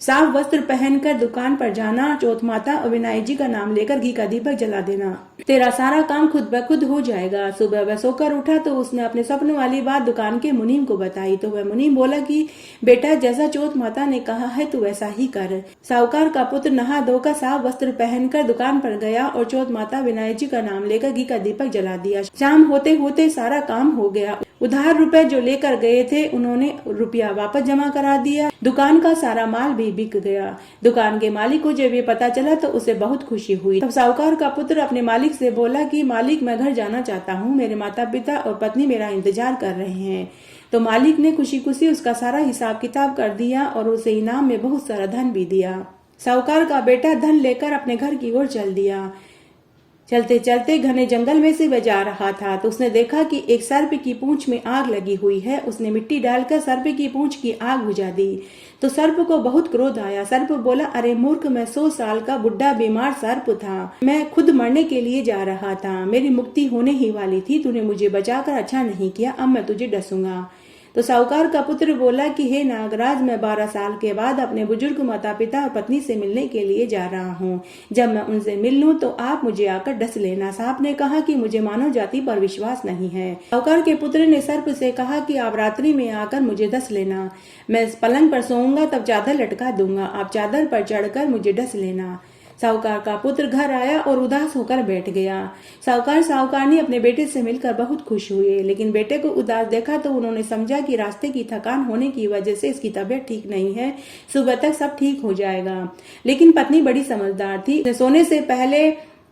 साफ वस्त्र पहनकर दुकान पर जाना, चौथ माता और विनायक जी का नाम लेकर घी का दीपक जला देना, तेरा सारा काम खुद ब खुद हो जाएगा। सुबह वह सोकर उठा तो उसने अपने स्वप्न वाली बात दुकान के मुनीम को बताई। तो वह मुनीम बोला कि बेटा, जैसा चौथ माता ने कहा है तू वैसा ही कर। साहूकार का पुत्र नहा धोकर साफ वस्त्र पहनकर दुकान पर गया और चौथ माता विनायक जी का नाम लेकर घी का दीपक जला दिया। शाम होते होते सारा काम हो गया। उधार रुपए जो लेकर गए थे उन्होंने रुपया वापस जमा करा दिया। दुकान का सारा माल भी बिक गया। दुकान के मालिक को जब ये पता चला तो उसे बहुत खुशी हुई। तब साहूकार का पुत्र अपने मालिक से बोला कि मालिक, मैं घर जाना चाहता हूँ, मेरे माता पिता और पत्नी मेरा इंतजार कर रहे हैं। तो मालिक ने खुशी खुशी उसका सारा हिसाब किताब कर दिया और उसे इनाम में बहुत सारा धन भी दिया। साहूकार का बेटा धन लेकर अपने घर की ओर चल दिया। चलते चलते घने जंगल में से वह जा रहा था तो उसने देखा कि एक सर्प की पूंछ में आग लगी हुई है। उसने मिट्टी डालकर सर्प की पूंछ की आग बुझा दी। तो सर्प को बहुत क्रोध आया। सर्प बोला, अरे मूर्ख, मैं 100 साल का बुढ़ा बीमार सर्प था, मैं खुद मरने के लिए जा रहा था, मेरी मुक्ति होने ही वाली थी, तूने मुझे बचाकर अच्छा नहीं किया, अब मैं तुझे डसूंगा। तो साहूकार का पुत्र बोला कि हे नागराज, मैं 12 साल के बाद अपने बुजुर्ग माता पिता और पत्नी से मिलने के लिए जा रहा हूँ। जब मैं उनसे मिल लूं तो आप मुझे आकर डस लेना। सांप ने कहा कि मुझे मानव जाति पर विश्वास नहीं है। साहूकार के पुत्र ने सर्प से कहा कि आप रात्रि में आकर मुझे डस लेना। मैं पलंग पर सोऊंगा तब चादर लटका दूंगा, आप चादर पर चढ़कर मुझे डस लेना। साहूकार का पुत्र घर आया और उदास होकर बैठ गया। साहूकार साहूकारनी अपने बेटे से मिलकर बहुत खुश हुए, लेकिन बेटे को उदास देखा तो उन्होंने समझा कि रास्ते की थकान होने की वजह से इसकी तबीयत ठीक नहीं है, सुबह तक सब ठीक हो जाएगा। लेकिन पत्नी बड़ी समझदार थी। सोने से पहले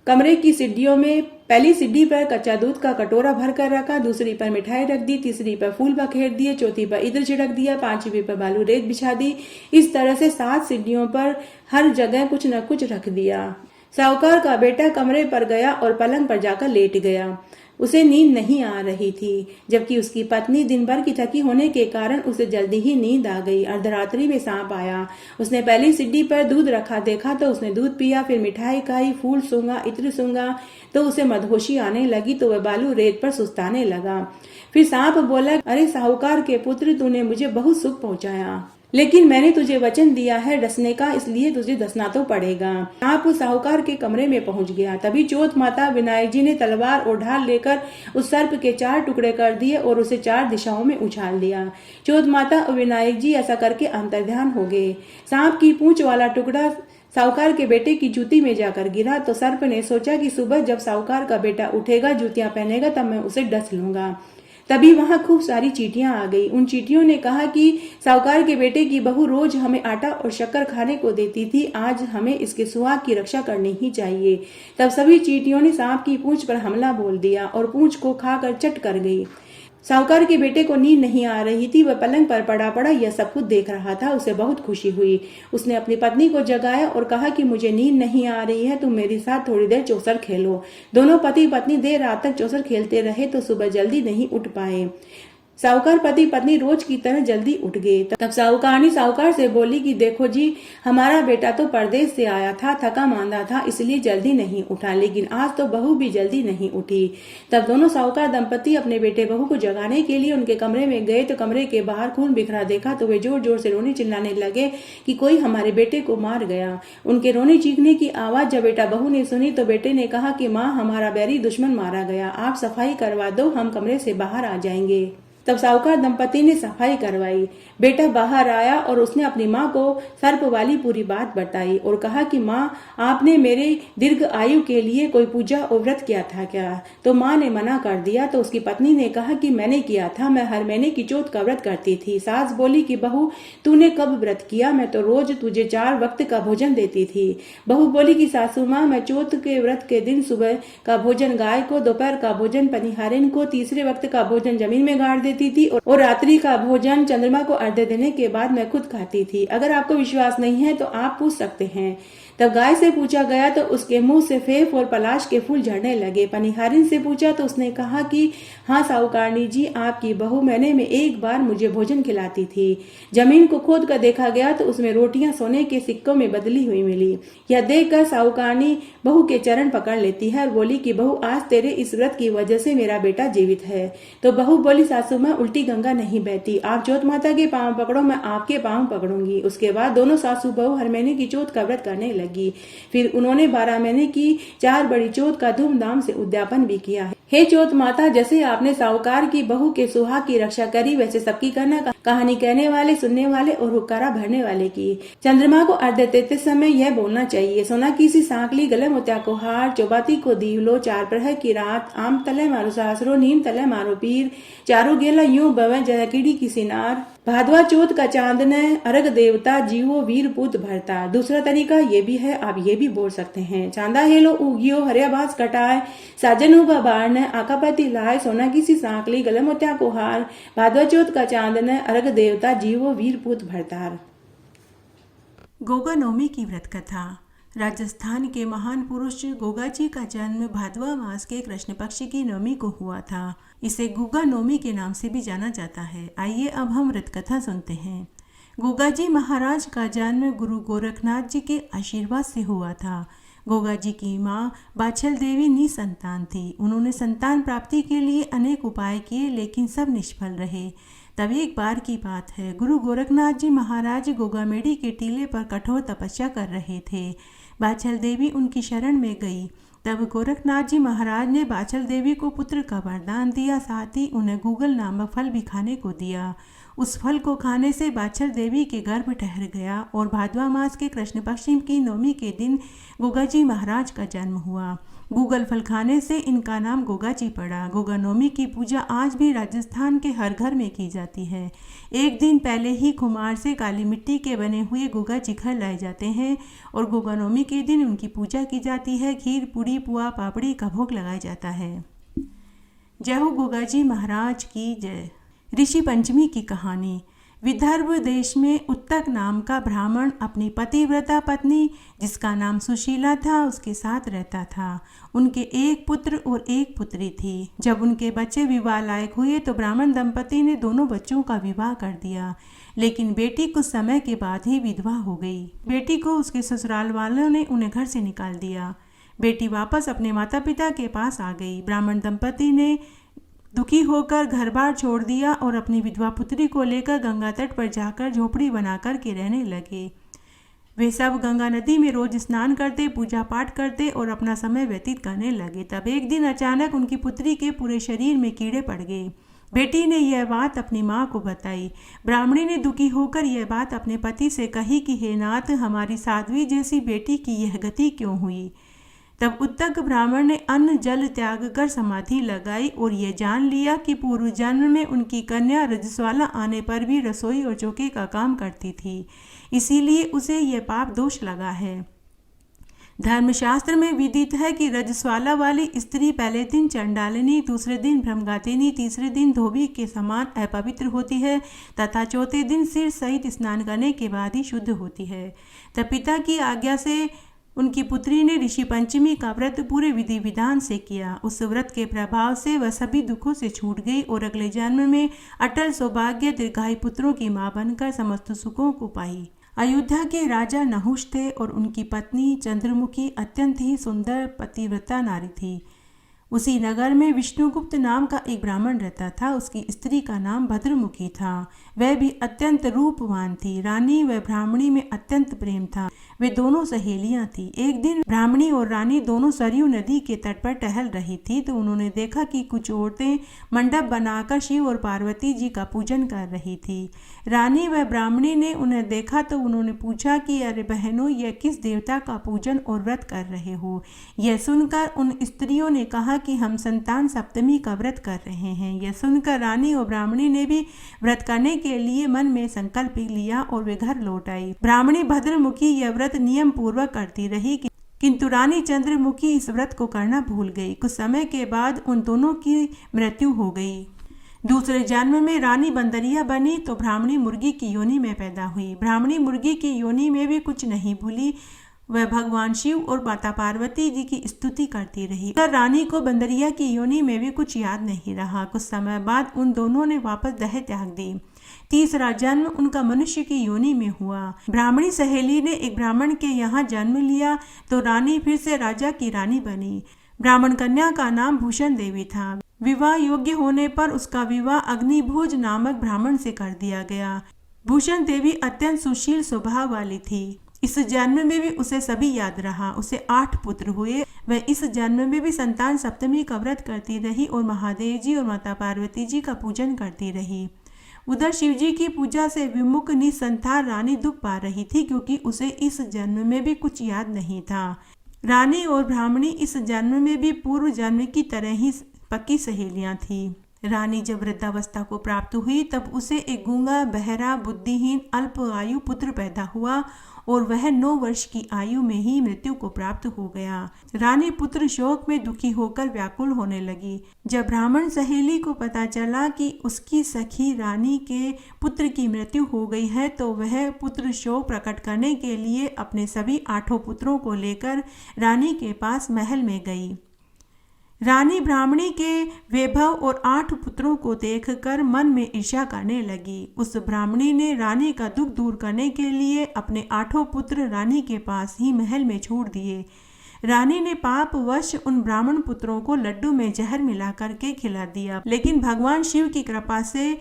कमरे की सीढ़ियों में पहली सीढ़ी पर कच्चा दूध का कटोरा भर कर रखा, दूसरी पर मिठाई रख दी, तीसरी पर फूल बखेर दिए, चौथी पर इत्र छिड़क दिया, पांचवी पर बालू रेत बिछा दी। इस तरह से 7 सीढ़ियों पर हर जगह कुछ न कुछ रख दिया। साहूकार का बेटा कमरे पर गया और पलंग पर जाकर लेट गया। उसे नींद नहीं आ रही थी, जबकि उसकी पत्नी दिन भर की थकी होने के कारण उसे जल्दी ही नींद आ गई। अर्धरात्रि में सांप आया। उसने पहली सीढ़ी पर दूध रखा देखा तो उसने दूध पिया, फिर मिठाई खाई, फूल सूंघा, इत्र सूंघा तो उसे मदहोशी आने लगी तो वह बालू रेत पर सुस्ताने लगा। फिर सांप बोला, अरे साहूकार के पुत्र, तूने मुझे बहुत सुख पहुंचाया। लेकिन मैंने तुझे वचन दिया है डसने का, इसलिए तुझे डसना तो पड़ेगा। आप उस साहूकार के कमरे में पहुंच गया। तभी चौथ माता विनायक जी ने तलवार और ढाल लेकर उस सर्प के 4 टुकड़े कर दिए और उसे 4 दिशाओं में उछाल दिया। चौथ माता और विनायक जी ऐसा करके अंतर्ध्यान हो गए। सांप की पूंछ वाला टुकड़ा साहूकार के बेटे की जूती में जाकर गिरा तो सर्प ने सोचा कि सुबह जब साहूकार का बेटा उठेगा, जूतियां पहनेगा, तब मैं उसे डस लूंगा। तभी वहां खूब सारी चींटियां आ गई। उन चींटियों ने कहा कि साहूकार के बेटे की बहू रोज हमें आटा और शक्कर खाने को देती थी, आज हमें इसके सुहाग की रक्षा करनी ही चाहिए। तब सभी चींटियों ने सांप की पूंछ पर हमला बोल दिया और पूंछ को खाकर चट कर गई। साहूकार के बेटे को नींद नहीं आ रही थी। वह पलंग पर पड़ा पड़ा यह सब कुछ देख रहा था। उसे बहुत खुशी हुई। उसने अपनी पत्नी को जगाया और कहा कि मुझे नींद नहीं आ रही है, तुम मेरे साथ थोड़ी देर चौसर खेलो। दोनों पति पत्नी देर रात तक चौसर खेलते रहे तो सुबह जल्दी नहीं उठ पाए। साहूकार पति पत्नी रोज की तरह जल्दी उठ गए। तब साहूकारनी साहूकार से बोली कि देखो जी, हमारा बेटा तो परदेश से आया था, थका मांदा था, इसलिए जल्दी नहीं उठा, लेकिन आज तो बहू भी जल्दी नहीं उठी। तब दोनों साहूकार दंपति अपने बेटे बहू को जगाने के लिए उनके कमरे में गए तो कमरे के बाहर खून बिखरा देखा तो वे जोर जोर से रोने चिल्लाने लगे कि कोई हमारे बेटे को मार गया। उनके रोने चीखने की आवाज जब बेटा बहू ने सुनी तो बेटे ने कहा कि माँ, हमारा बैरी दुश्मन मारा गया, आप सफाई करवा दो, हम कमरे से बाहर आ जाएंगे। तब साहूकार दंपति ने सफाई करवाई। बेटा बाहर आया और उसने अपनी माँ को सर्प वाली पूरी बात बताई और कहा कि माँ, आपने मेरे दीर्घ आयु के लिए कोई पूजा और व्रत किया था क्या? तो माँ ने मना कर दिया। तो उसकी पत्नी ने कहा कि मैंने किया था, मैं हर महीने की चौथ का व्रत करती थी। सास बोली कि बहू, तूने कब व्रत किया? मैं तो रोज तुझे 4 वक्त का भोजन देती थी। बहू बोली कि सासू माँ, मैं चौथ के व्रत के दिन सुबह का भोजन गाय को, दोपहर का भोजन पनिहारिन को, तीसरे वक्त का भोजन जमीन में गाड़ देती थी और रात्रि का भोजन चंद्रमा को अर्घ्य देने के बाद मैं खुद खाती थी। अगर आपको विश्वास नहीं है तो आप पूछ सकते हैं। तब गाय से पूछा गया तो उसके मुंह से फेफ और पलाश के फूल झड़ने लगे। पनिहारिन से पूछा तो उसने कहा कि हाँ साहूकारनी जी, आपकी बहू महीने में एक बार मुझे भोजन खिलाती थी। जमीन को खोद कर देखा गया तो उसमें रोटियां सोने के सिक्कों में बदली हुई मिली। यह देखकर साहूकारनी बहू के चरण पकड़ लेती है और बोली कि बहू, आज तेरे इस व्रत की वजह से मेरा बेटा जीवित है। तो बहू बोली, सासू माँ, उल्टी गंगा नहीं बहती, आप चौथ माता के पांव पकड़ो, मैं आपके पांव पकड़ूंगी। उसके बाद दोनों सासू बहू हर महीने की चौथ का व्रत करने लगी। फिर उन्होंने 12 महीने की 4 बड़ी चौथ का धूमधाम से उद्यापन भी किया है। हे चौथ माता, जैसे आपने साहूकार की बहू के सुहाग की रक्षा करी, वैसे सबकी करना। कहानी कहने वाले, सुनने वाले और हुक्कारा भरने वाले की। चंद्रमा को अर्घ्य देते समय यह बोलना चाहिए, सोना की सी सांकली, गले मोतिया को हार, चौबाती को दीवलो, 4 प्रहर की रात, आम तले मारो सासरो, नीम तले मारो पीर, चारों गेला यूं बवे जयकीड़ी की सिनार, भादवा चौथ का चांद ने अर्घ देवता, जीवो वीर पूत भरता। दूसरा तरीका ये भी है, आप ये भी बोल सकते हैं, चांदा हेलो उगियो, हरिया बास कटाए, साजन उबा बार ने आकापति लाए, सोना की सी सांकली, गले मोतिया को हार, भादवा चौथ का चांद ने अर्घ देवता, जीवो वीर पूत भरतार। गोगा नवमी की व्रत कथा। राजस्थान के महान पुरुष गोगा जी का जन्म भादवा मास के कृष्ण पक्ष की नवमी को हुआ था। इसे गुगा नवमी के नाम से भी जाना जाता है। आइए अब हम व्रत कथा सुनते हैं। गोगा जी महाराज का जन्म गुरु गोरखनाथ जी के आशीर्वाद से हुआ था। गोगा जी की माँ बाछल देवी निसंतान थी। उन्होंने संतान प्राप्ति के लिए अनेक उपाय किए, लेकिन सब निष्फल रहे। तब एक बार की बात है, गुरु गोरखनाथ जी महाराज गोगामेड़ी के टीले पर कठोर तपस्या कर रहे थे। बाछल देवी उनकी शरण में गई। तब गोरखनाथ जी महाराज ने बाछल देवी को पुत्र का वरदान दिया, साथ ही उन्हें गूगल नामक फल भी खाने को दिया। उस फल को खाने से बाछल देवी के गर्भ ठहर गया और भादवा मास के कृष्ण पक्ष की नवमी के दिन गोगा जी महाराज का जन्म हुआ। गूगल फल खाने से इनका नाम गोगा जी पड़ा। गोगा नवमी की पूजा आज भी राजस्थान के हर घर में की जाती है। एक दिन पहले ही कुम्हार से काली मिट्टी के बने हुए गोगा जी घर लाए जाते हैं और गोगा नवमी के दिन उनकी पूजा की जाती है। खीर, पूड़ी, पुआ, पापड़ी का भोग लगाया जाता है। जय हो गोगा जी महाराज की जय। ऋषि पंचमी की कहानी। विदर्भ देश में उत्तक नाम का ब्राह्मण अपनी पतिव्रता पत्नी, जिसका नाम सुशीला था, उसके साथ रहता था। उनके एक पुत्र और एक पुत्री थी। जब उनके बच्चे विवाह लायक हुए तो ब्राह्मण दंपति ने दोनों बच्चों का विवाह कर दिया, लेकिन बेटी कुछ समय के बाद ही विधवा हो गई। बेटी को उसके ससुराल वालों ने उन्हें घर से निकाल दिया। बेटी वापस अपने माता पिता के पास आ गई। ब्राह्मण दंपति ने दुखी होकर घर बार छोड़ दिया और अपनी विधवा पुत्री को लेकर गंगा तट पर जाकर झोपड़ी बनाकर के रहने लगे। वे सब गंगा नदी में रोज स्नान करते, पूजा पाठ करते और अपना समय व्यतीत करने लगे। तब एक दिन अचानक उनकी पुत्री के पूरे शरीर में कीड़े पड़ गए। बेटी ने यह बात अपनी माँ को बताई। ब्राह्मणी ने दुखी होकर यह बात अपने पति से कही कि हे नाथ, हमारी साध्वी जैसी बेटी की यह गति क्यों हुई। तब उत्तक ब्राह्मण ने अन्न जल त्याग कर समाधि लगाई और ये जान लिया कि पूर्व जन्म में उनकी कन्या रजस्वाला आने पर भी रसोई और चौके का काम करती थी, इसीलिए उसे यह पाप दोष लगा है। धर्मशास्त्र में विदित है कि रजस्वाला वाली स्त्री पहले दिन चंडालिनी, दूसरे दिन भ्रमघातिनी, तीसरे दिन धोबी के समान अपवित्र होती है तथा चौथे दिन सिर सहित स्नान करने के बाद ही शुद्ध होती है। तब पिता की आज्ञा से उनकी पुत्री ने ऋषि पंचमी का व्रत पूरे विधि विधान से किया। उस व्रत के प्रभाव से वह सभी दुखों से छूट गई और अगले जन्म में अटल सौभाग्य दीर्घायु पुत्रों की मां बनकर समस्त सुखों को पाई। अयोध्या के राजा नहुष थे और उनकी पत्नी चंद्रमुखी अत्यंत ही सुंदर पतिव्रता नारी थी। उसी नगर में विष्णुगुप्त नाम का एक ब्राह्मण रहता था। उसकी स्त्री का नाम भद्रमुखी था। वह भी अत्यंत रूपवान थी। रानी व ब्राह्मणी में अत्यंत प्रेम था। वे दोनों सहेलियां थी। एक दिन ब्राह्मणी और रानी दोनों सरयू नदी के तट पर टहल रही थी तो उन्होंने देखा कि कुछ औरतें मंडप बनाकर शिव और पार्वती जी का पूजन कर रही थी। रानी व ब्राह्मणी ने उन्हें देखा तो उन्होंने पूछा कि अरे बहनों, यह किस देवता का पूजन और व्रत कर रहे हो। यह सुनकर उन स्त्रियों ने कहा कि हम संतान सप्तमी का व्रत कर रहे हैं। यह सुनकर रानी और ब्राह्मणी ने भी व्रत करने के लिए मन में संकल्प लिया और वे घर लौट आई। ब्राह्मणी भद्रमुखी यह व्रत नियम पूर्वक करती रही किंतु रानी चंद्रमुखी इस व्रत को करना भूल गई। कुछ समय के बाद उन दोनों की मृत्यु हो गई। दूसरे जन्म में रानी बंदरिया बनी तो ब्राह्मणी मुर्गी की योनि में पैदा हुई। ब्राह्मणी मुर्गी की योनि में भी कुछ नहीं भूली। वह भगवान शिव और माता पार्वती जी की स्तुति करती रही। पर रानी को बंदरिया की योनि में भी कुछ याद नहीं रहा। कुछ समय बाद उन दोनों ने वापस देह त्याग दी। तीसरा जन्म उनका मनुष्य की योनि में हुआ। ब्राह्मणी सहेली ने एक ब्राह्मण के यहाँ जन्म लिया तो रानी फिर से राजा की रानी बनी। ब्राह्मण कन्या का नाम भूषण देवी था। विवाह योग्य होने पर उसका विवाह अग्निभोज नामक ब्राह्मण से कर दिया गया। भूषण देवी अत्यंत सुशील स्वभाव वाली थी। इस जन्म में भी उसे सभी याद रहा। उसे 8 पुत्र हुए। वह इस जन्म में भी संतान सप्तमी का व्रत करती रही और महादेव जी और माता पार्वती जी का पूजन करती रही। उधर शिव जी की पूजा से विमुख निसंतान रानी दुख पा रही थी क्योंकि उसे इस जन्म में भी कुछ याद नहीं था। रानी और ब्राह्मणी इस जन्म में भी पूर्व जन्म की तरह ही पक्की सहेलियां थी। रानी जब वृद्धावस्था को प्राप्त हुई तब उसे एक गूंगा, बहरा, बुद्धिहीन, अल्प आयु पुत्र पैदा हुआ और वह 9 वर्ष की आयु में ही मृत्यु को प्राप्त हो गया। रानी पुत्र शोक में दुखी होकर व्याकुल होने लगी। जब ब्राह्मण सहेली को पता चला कि उसकी सखी रानी के पुत्र की मृत्यु हो गई है तो वह पुत्र शोक प्रकट करने के लिए अपने सभी 8 पुत्रों को लेकर रानी के पास महल में गई। रानी ब्राह्मणी के वैभव और 8 पुत्रों को देखकर मन में ईर्ष्या करने लगी। उस ब्राह्मणी ने रानी का दुख दूर करने के लिए अपने 8 पुत्र रानी के पास ही महल में छोड़ दिए। रानी ने पापवश उन ब्राह्मण पुत्रों को लड्डू में जहर मिला करके खिला दिया, लेकिन भगवान शिव की कृपा से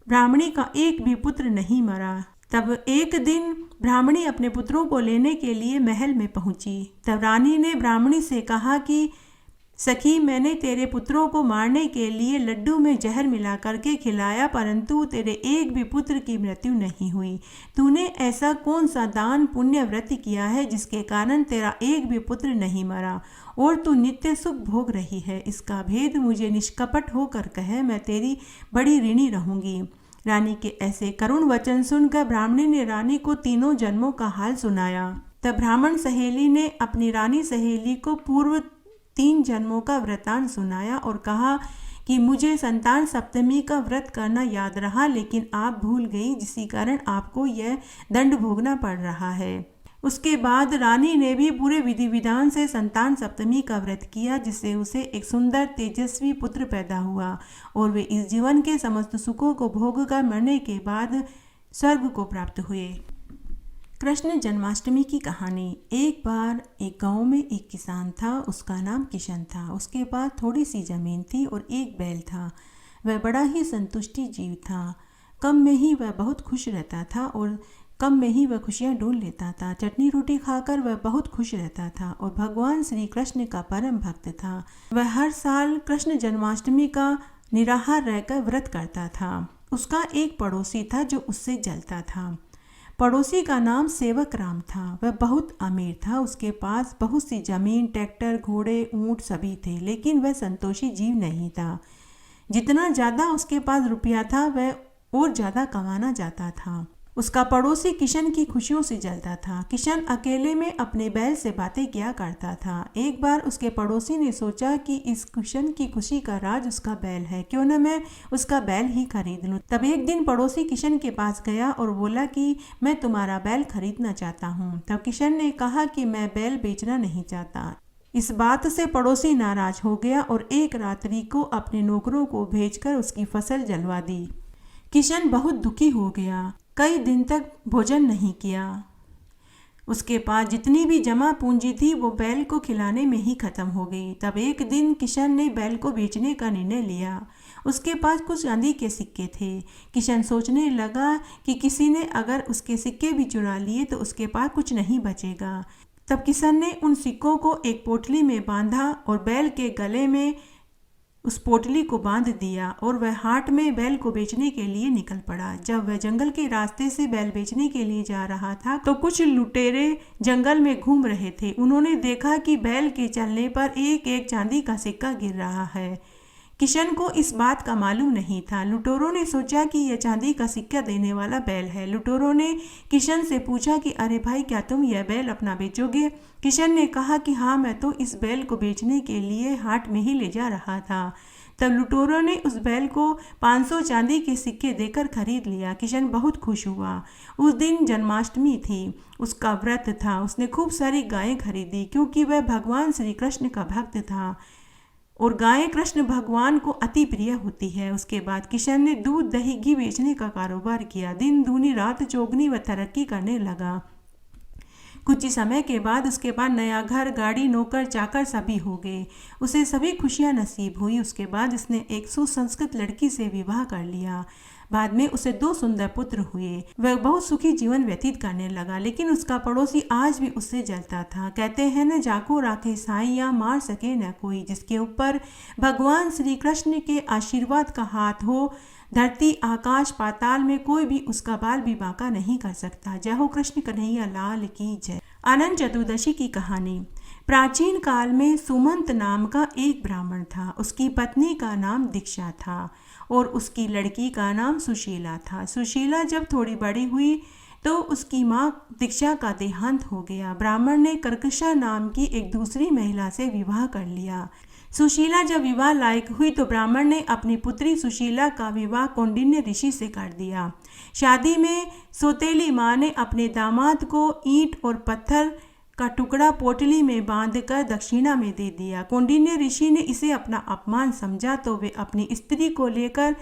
ब्राह्मणी का एक भी पुत्र नहीं मरा। तब एक दिन ब्राह्मणी अपने पुत्रों को लेने के लिए महल में पहुंची। तब रानी ने ब्राह्मणी से कहा कि सखी, मैंने तेरे पुत्रों को मारने के लिए लड्डू में जहर मिला करके खिलाया परंतु तेरे एक भी पुत्र की मृत्यु नहीं हुई। तूने ऐसा कौन सा दान पुण्य व्रत किया है जिसके कारण तेरा एक भी पुत्र नहीं मरा और तू नित्य सुख भोग रही है? इसका भेद मुझे निष्कपट होकर कह, मैं तेरी बड़ी ऋणी रहूंगी। रानी के ऐसे करुण वचन सुनकर ब्राह्मणी ने रानी को 3 जन्मों का हाल सुनाया। तब ब्राह्मण सहेली ने अपनी रानी सहेली को पूर्व 3 जन्मों का वृतांत सुनाया और कहा कि मुझे संतान सप्तमी का व्रत करना याद रहा लेकिन आप भूल गई, जिसी कारण आपको यह दंड भोगना पड़ रहा है। उसके बाद रानी ने भी पूरे विधि विधान से संतान सप्तमी का व्रत किया जिससे उसे एक सुंदर तेजस्वी पुत्र पैदा हुआ और वे इस जीवन के समस्त सुखों को भोग कर मरने के बाद स्वर्ग को प्राप्त हुए। कृष्ण जन्माष्टमी की कहानी। एक बार एक गांव में एक किसान था। उसका नाम किशन था। उसके पास थोड़ी सी जमीन थी और एक बैल था। वह बड़ा ही संतुष्टि जीव था। कम में ही वह बहुत खुश रहता था और कम में ही वह खुशियाँ ढूंढ लेता था। चटनी रोटी खाकर वह बहुत खुश रहता था और भगवान श्री कृष्ण का परम भक्त था। वह हर साल कृष्ण जन्माष्टमी का निराहार रहकर व्रत करता था। उसका एक पड़ोसी था जो उससे जलता था। पड़ोसी का नाम सेवक राम था। वह बहुत अमीर था। उसके पास बहुत सी जमीन, ट्रैक्टर, घोड़े, ऊंट सभी थे, लेकिन वह संतोषी जीव नहीं था। जितना ज़्यादा उसके पास रुपया था वह और ज़्यादा कमाना चाहता था। उसका पड़ोसी किशन की खुशियों से जलता था। किशन अकेले में अपने बैल से बातें किया करता था। एक बार उसके पड़ोसी ने सोचा कि इस किशन की खुशी का राज उसका बैल है, क्यों न मैं उसका बैल ही खरीद लूं। तब एक दिन पड़ोसी किशन के पास गया और बोला कि मैं तुम्हारा बैल खरीदना चाहता हूँ। तब किशन ने कहा कि मैं बैल बेचना नहीं चाहता। इस बात से पड़ोसी नाराज हो गया और एक रात्रि को अपने नौकरों को भेजकर उसकी फसल जलवा दी। किशन बहुत दुखी हो गया। कई दिन तक भोजन नहीं किया। उसके पास जितनी भी जमा पूंजी थी वो बैल को खिलाने में ही खत्म हो गई। तब एक दिन किशन ने बैल को बेचने का निर्णय लिया। उसके पास कुछ चांदी के सिक्के थे। किशन सोचने लगा कि किसी ने अगर उसके सिक्के भी चुरा लिए तो उसके पास कुछ नहीं बचेगा। तब किशन ने उन सिक्कों को एक पोटली में बांधा और बैल के गले में उस पोटली को बांध दिया और वह हाट में बैल को बेचने के लिए निकल पड़ा। जब वह जंगल के रास्ते से बैल बेचने के लिए जा रहा था तो कुछ लुटेरे जंगल में घूम रहे थे। उन्होंने देखा कि बैल के चलने पर एक एक चांदी का सिक्का गिर रहा है। किशन को इस बात का मालूम नहीं था। लुटेरों ने सोचा कि यह चांदी का सिक्का देने वाला बैल है। लुटेरों ने किशन से पूछा कि अरे भाई, क्या तुम यह बैल अपना बेचोगे? किशन ने कहा कि हाँ, मैं तो इस बैल को बेचने के लिए हाट में ही ले जा रहा था। तब लुटेरों ने उस बैल को 500 चांदी के सिक्के देकर खरीद लिया। किशन बहुत खुश हुआ। उस दिन जन्माष्टमी थी, उसका व्रत था। उसने खूब सारी गायें खरीदी क्योंकि वह भगवान श्री कृष्ण का भक्त था और गायें कृष्ण भगवान को अति प्रिय होती है। उसके बाद किशन ने दूध, दही, घी बेचने का कारोबार किया। दिन दूनी रात चौगनी व तरक्की करने लगा। कुछ ही समय के बाद उसके बाद नया घर, गाड़ी, नौकर चाकर सभी हो गए। उसे सभी खुशियां नसीब हुई। उसके बाद उसने एक सुसंस्कृत लड़की से विवाह कर लिया। बाद में उसे 2 सुंदर पुत्र हुए। वह बहुत सुखी जीवन व्यतीत करने लगा, लेकिन उसका पड़ोसी आज भी उससे जलता था। कहते हैं न, जाको राखे साईं, मार सके न कोई। जिसके ऊपर भगवान श्री कृष्ण के आशीर्वाद का हाथ हो, धरती, आकाश, पाताल में कोई भी उसका बाल भी बांका नहीं कर सकता। जय हो कृष्ण कन्हैया लाल की जय। अनंत चतुर्दशी की कहानी। प्राचीन काल में सुमंत नाम का एक ब्राह्मण था। उसकी पत्नी का नाम दीक्षा था और उसकी लड़की का नाम सुशीला था। सुशीला जब थोड़ी बड़ी हुई तो उसकी माँ दीक्षा का देहांत हो गया। ब्राह्मण ने कर्कशा नाम की एक दूसरी महिला से विवाह कर लिया। सुशीला जब विवाह लायक हुई तो ब्राह्मण ने अपनी पुत्री सुशीला का विवाह कौंडिन्य ऋषि से कर दिया। शादी में सौतेली माँ ने अपने दामाद को ईंट और पत्थर का टुकड़ा पोटली में बांधकर दक्षिणा में दे दिया। कौंडिन्य ऋषि ने इसे अपना अपमान समझा तो वे अपनी स्त्री को लेकर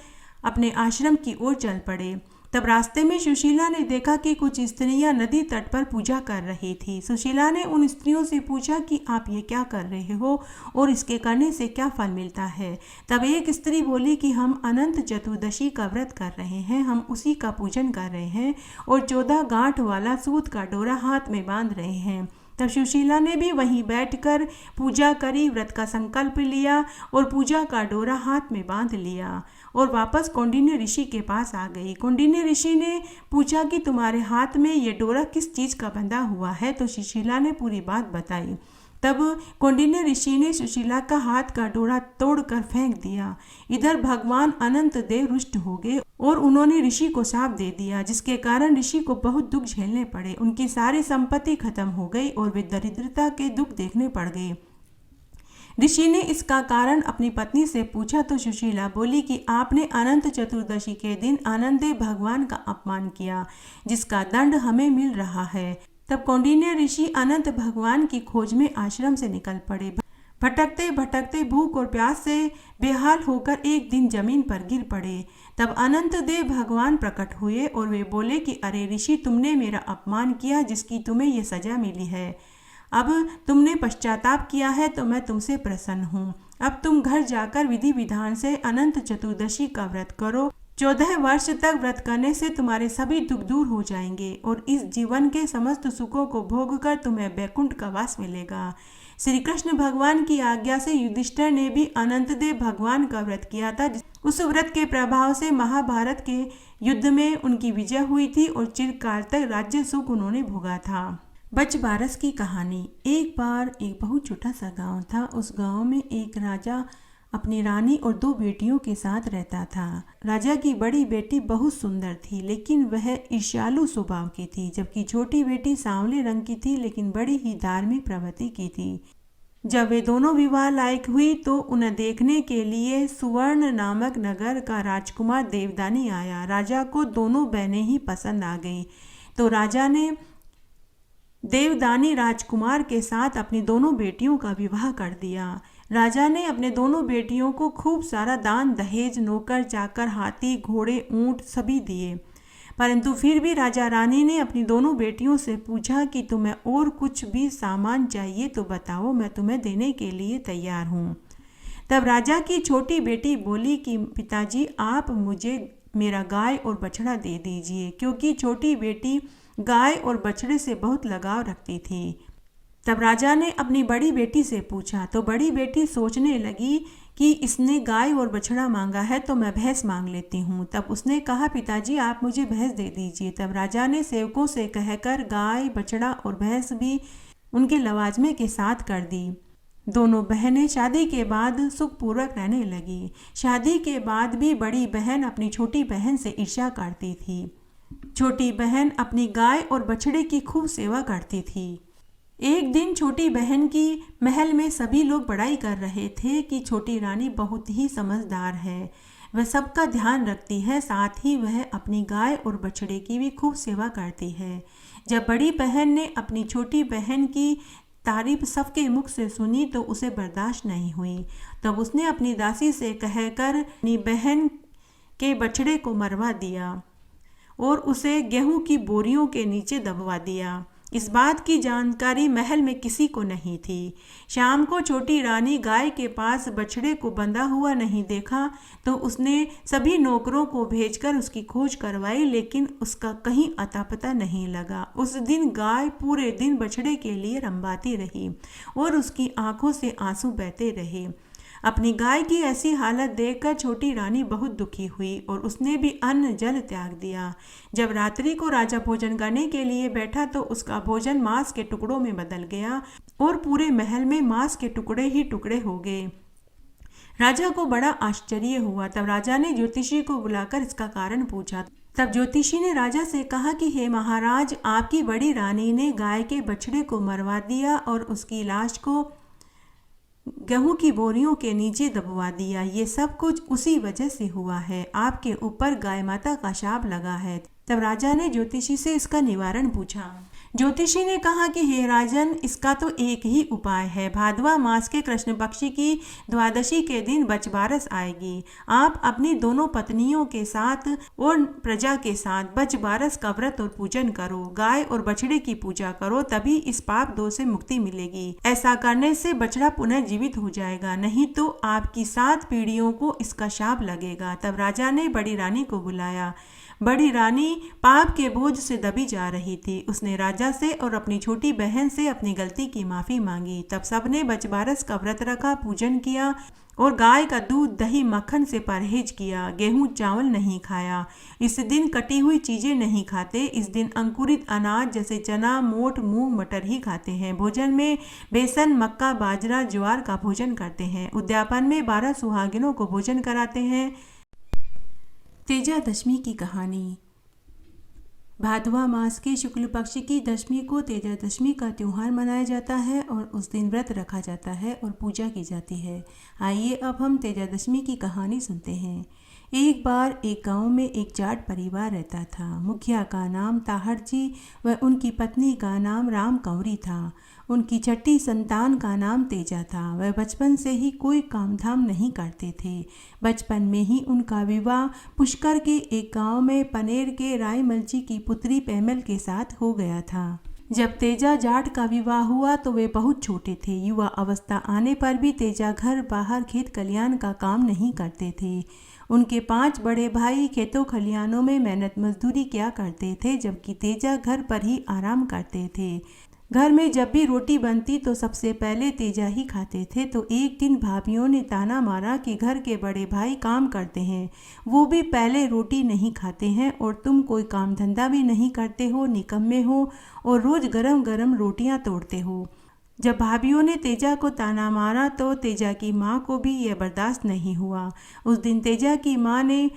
अपने आश्रम की ओर चल पड़े। तब रास्ते में सुशीला ने देखा कि कुछ स्त्रियां नदी तट पर पूजा कर रही थी। सुशीला ने उन स्त्रियों से पूछा कि आप ये क्या कर रहे हो और इसके करने से क्या फल मिलता है। तब एक स्त्री बोली कि हम अनंत चतुर्दशी का व्रत कर रहे हैं, हम उसी का पूजन कर रहे हैं और 14 गांठ वाला सूत का डोरा हाथ में बांध रहे हैं। तब सुशीला ने भी वहीं बैठकर पूजा करी, व्रत का संकल्प लिया और पूजा का डोरा हाथ में बांध लिया और वापस कौंडिन्य ऋषि के पास आ गई। कौंडिन्य ऋषि ने पूछा कि तुम्हारे हाथ में ये डोरा किस चीज़ का बंधा हुआ है। तो सुशीला ने पूरी बात बताई। तब कौंडिन्य ऋषि ने सुशीला का हाथ का डोरा तोड़कर फेंक दिया। इधर भगवान अनंत देव रुष्ट हो गए और उन्होंने ऋषि को शाप दे दिया, जिसके कारण ऋषि को बहुत दुख झेलने पड़े। उनकी सारी संपत्ति खत्म हो गई और वे दरिद्रता के दुख देखने पड़ गए। ऋषि ने इसका कारण अपनी पत्नी से पूछा तो सुशीला बोली कि आपने अनंत चतुर्दशी के दिन आनंददेव भगवान का अपमान किया, जिसका दंड हमें मिल रहा है। तब कौंडिन्य ऋषि अनंत भगवान की खोज में आश्रम से निकल पड़े। भटकते भटकते भूख और प्यास से बेहाल होकर एक दिन जमीन पर गिर पड़े। तब अनंत देव भगवान प्रकट हुए और वे बोले कि अरे ऋषि, तुमने मेरा अपमान किया, जिसकी तुम्हें ये सजा मिली है। अब तुमने पश्चाताप किया है तो मैं तुमसे प्रसन्न हूँ। अब तुम घर जाकर विधि विधान से अनंत चतुर्दशी का व्रत करो। 14 वर्ष तक व्रत करने से तुम्हारे सभी दुख दूर हो जाएंगे और इस जीवन के समस्त सुखों को भोग कर तुम्हें वैकुंठ का वास मिलेगा। श्री कृष्ण भगवान की आज्ञा से युधिष्ठिर ने भी अनंतदेव भगवान का व्रत किया था। उस व्रत के प्रभाव से महाभारत के युद्ध में उनकी विजय हुई थी और चिरकाल तक राज्य सुख उन्होंने भोगा था। बचबारस की कहानी। एक बार एक बहुत छोटा सा गांव था। उस गांव में एक राजा अपनी रानी और 2 बेटियों के साथ रहता था। राजा की बड़ी बेटी बहुत सुंदर थी, लेकिन वह ईर्ष्यालु स्वभाव की थी, जबकि छोटी बेटी सांवले रंग की थी, लेकिन बड़ी ही धार्मिक प्रवृत्ति की थी। जब वे दोनों विवाह लायक हुई तो उन्हें देखने के लिए सुवर्ण नामक नगर का राजकुमार देवदानी आया। राजा को दोनों बहनें ही पसंद आ गई, तो राजा ने देवदानी राजकुमार के साथ अपनी दोनों बेटियों का विवाह कर दिया। राजा ने अपने दोनों बेटियों को खूब सारा दान दहेज, नौकर चाकर, हाथी घोड़े ऊंट सभी दिए, परंतु फिर भी राजा रानी ने अपनी दोनों बेटियों से पूछा कि तुम्हें और कुछ भी सामान चाहिए तो बताओ, मैं तुम्हें देने के लिए तैयार हूँ। तब राजा की छोटी बेटी बोली कि पिताजी, आप मुझे मेरा गाय और बछड़ा दे दीजिए, क्योंकि छोटी बेटी गाय और बछड़े से बहुत लगाव रखती थी। तब राजा ने अपनी बड़ी बेटी से पूछा, तो बड़ी बेटी सोचने लगी कि इसने गाय और बछड़ा मांगा है तो मैं भैंस मांग लेती हूँ। तब उसने कहा, पिताजी आप मुझे भैंस दे दीजिए। तब राजा ने सेवकों से कहकर गाय, बछड़ा और भैंस भी उनके लवाजमे के साथ कर दी। दोनों बहनें शादी के बाद सुखपूर्वक रहने लगी। शादी के बाद भी बड़ी बहन अपनी छोटी बहन से ईर्ष्या करती थी। छोटी बहन अपनी गाय और बछड़े की खूब सेवा करती थी। एक दिन छोटी बहन की महल में सभी लोग बड़ाई कर रहे थे कि छोटी रानी बहुत ही समझदार है, वह सबका ध्यान रखती है, साथ ही वह अपनी गाय और बछड़े की भी खूब सेवा करती है। जब बड़ी बहन ने अपनी छोटी बहन की तारीफ सबके मुख से सुनी तो उसे बर्दाश्त नहीं हुई। तब उसने अपनी दासी से कहकर अपनी बहन के बछड़े को मरवा दिया और उसे गेहूं की बोरियों के नीचे दबवा दिया। इस बात की जानकारी महल में किसी को नहीं थी। शाम को छोटी रानी गाय के पास बछड़े को बंधा हुआ नहीं देखा तो उसने सभी नौकरों को भेजकर उसकी खोज करवाई, लेकिन उसका कहीं अता पता नहीं लगा। उस दिन गाय पूरे दिन बछड़े के लिए रंबाती रही और उसकी आंखों से आंसू बहते रहे। अपनी गाय की ऐसी हालत देखकर छोटी रानी बहुत दुखी हुई और उसने भी अन्न जल त्याग दिया। जब रात्रि को राजा भोजन करने के लिए बैठा तो उसका भोजन मांस के टुकड़ों में बदल गया और पूरे महल में मांस के टुकड़े ही टुकड़े हो गए। राजा को बड़ा आश्चर्य हुआ। तब राजा ने ज्योतिषी को बुलाकर इसका कारण पूछा। तब ज्योतिषी ने राजा से कहा कि हे महाराज, आपकी बड़ी रानी ने गाय के बछड़े को मरवा दिया और उसकी लाश को गेहूं की बोरियों के नीचे दबवा दिया। ये सब कुछ उसी वजह से हुआ है। आपके ऊपर गाय माता का शाप लगा है। तब राजा ने ज्योतिषी से इसका निवारण पूछा। ज्योतिषी ने कहा कि हे राजन, इसका तो एक ही उपाय है। भादवा मास के कृष्ण पक्ष की द्वादशी के दिन बचबारस आएगी। आप अपनी दोनों पत्नियों के साथ और प्रजा के साथ बचबारस का व्रत और पूजन करो। गाय और बछड़े की पूजा करो, तभी इस पाप दोष से मुक्ति मिलेगी। ऐसा करने से बछड़ा पुनः जीवित हो जाएगा, नहीं तो आपकी 7 पीढ़ियों को इसका शाप लगेगा। तब राजा ने बड़ी रानी को बुलाया। बड़ी रानी पाप के बोझ से दबी जा रही थी। उसने राजा से और अपनी छोटी बहन से अपनी गलती की माफ़ी मांगी। तब सबने बचबारस का व्रत रखा, पूजन किया और गाय का दूध, दही, मक्खन से परहेज किया। गेहूं चावल नहीं खाया। इस दिन कटी हुई चीज़ें नहीं खाते। इस दिन अंकुरित अनाज जैसे चना, मोठ, मूंग, मटर ही खाते हैं। भोजन में बेसन, मक्का, बाजरा, ज्वार का भोजन करते हैं। उद्यापन में 12 सुहागिनों को भोजन कराते हैं। तेजा दशमी की कहानी। भादवा मास के शुक्ल पक्ष की दशमी को तेजा दशमी का त्यौहार मनाया जाता है और उस दिन व्रत रखा जाता है और पूजा की जाती है। आइए अब हम तेजा दशमी की कहानी सुनते हैं। एक बार एक गांव में एक जाट परिवार रहता था। मुखिया का नाम ताहर जी व उनकी पत्नी का नाम राम कंवरी था। उनकी छठी संतान का नाम तेजा था। वह बचपन से ही कोई काम धाम नहीं करते थे। बचपन में ही उनका विवाह पुष्कर के एक गांव में पनेर के रायमल जी की पुत्री पैमल के साथ हो गया था। जब तेजा जाट का विवाह हुआ तो वे बहुत छोटे थे। युवा अवस्था आने पर भी तेजा घर बाहर खेत खलियान का काम नहीं करते थे। उनके 5 बड़े भाई खेतों खलियानों में मेहनत मजदूरी किया करते थे, जबकि तेजा घर पर ही आराम करते थे। घर में जब भी रोटी बनती तो सबसे पहले तेजा ही खाते थे। तो एक दिन भाभीियों ने ताना मारा कि घर के बड़े भाई काम करते हैं, वो भी पहले रोटी नहीं खाते हैं, और तुम कोई काम धंधा भी नहीं करते हो, निकम्मे हो और रोज़ गरम गरम रोटियां तोड़ते हो। जब भाभीियों ने तेजा को ताना मारा तो तेजा की माँ को भी यह बर्दाश्त नहीं हुआ। उस दिन तेजा की माँ ने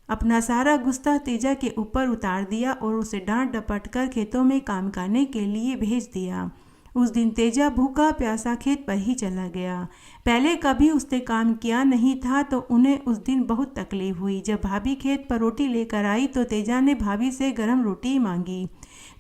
अपना सारा गुस्सा तेजा के ऊपर उतार दिया और उसे डांट डपट कर खेतों में काम करने के लिए भेज दिया। उस दिन तेजा भूखा प्यासा खेत पर ही चला गया। पहले कभी उसने काम किया नहीं था तो उन्हें उस दिन बहुत तकलीफ हुई। जब भाभी खेत पर रोटी लेकर आई तो तेजा ने भाभी से गरम रोटी मांगी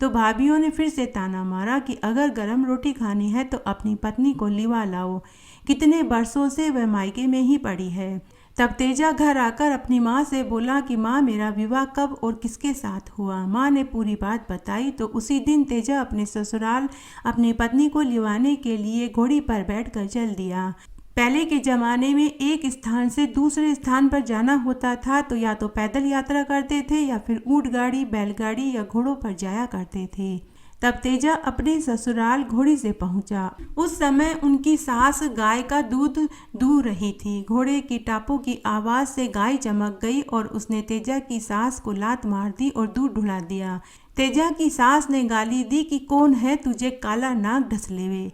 तो भाभीियों ने फिर से ताना मारा कि अगर गरम रोटी खानी है तो अपनी पत्नी को लिवा लाओ, कितने बरसों से वह मायके में ही पड़ी है। तब तेजा घर आकर अपनी माँ से बोला कि माँ, मेरा विवाह कब और किसके साथ हुआ। माँ ने पूरी बात बताई तो उसी दिन तेजा अपने ससुराल अपनी पत्नी को लिवाने के लिए घोड़ी पर बैठकर चल दिया। पहले के ज़माने में एक स्थान से दूसरे स्थान पर जाना होता था तो या तो पैदल यात्रा करते थे या फिर ऊँट गाड़ी, बैलगाड़ी या घोड़ों पर जाया करते थे। तब तेजा अपने ससुराल घोड़ी से पहुंचा। उस समय उनकी सास गाय का दूध दूह रही थी। घोड़े की टापों की आवाज़ से गाय चमक गई और उसने तेजा की सास को लात मार दी और दूध ढुला दिया। तेजा की सास ने गाली दी कि कौन है तुझे काला नाग ढसलेवे।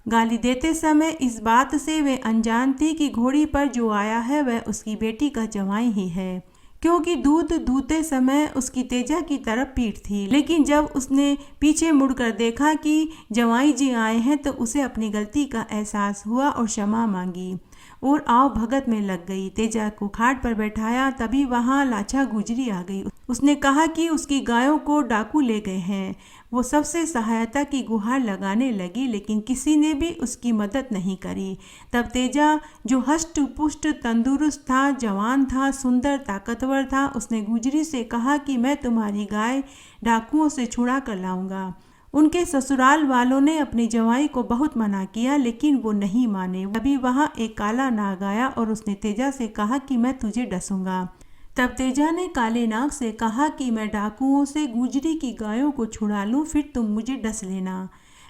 गाली देते समय इस बात से वे अनजान थी कि घोड़ी पर जो आया है वह उसकी बेटी का जवाई ही है, क्योंकि दूध दूहते समय उसकी तेजा की तरफ पीठ थी। लेकिन जब उसने पीछे मुड़कर देखा कि जवाई जी आए हैं तो उसे अपनी गलती का एहसास हुआ और क्षमा मांगी और आव भगत में लग गई। तेजा को खाट पर बैठाया, तभी वहाँ लाछा गुजरी आ गई। उसने कहा कि उसकी गायों को डाकू ले गए हैं। वो सबसे सहायता की गुहार लगाने लगी, लेकिन किसी ने भी उसकी मदद नहीं करी। तब तेजा, जो हष्ट पुष्ट तंदुरुस्त था, जवान था, सुंदर, ताकतवर था, उसने गुजरी से कहा कि मैं तुम्हारी गाय डाकुओं से छुड़ा कर लाऊंगा। उनके ससुराल वालों ने अपनी जवाई को बहुत मना किया, लेकिन वो नहीं माने। तभी वहाँ एक काला नाग आया और उसने तेजा से कहा कि मैं तुझे डसूंगा। तब तेजा ने काले नाग से कहा कि मैं डाकुओं से गुजरी की गायों को छुड़ा लूँ, फिर तुम मुझे डस लेना।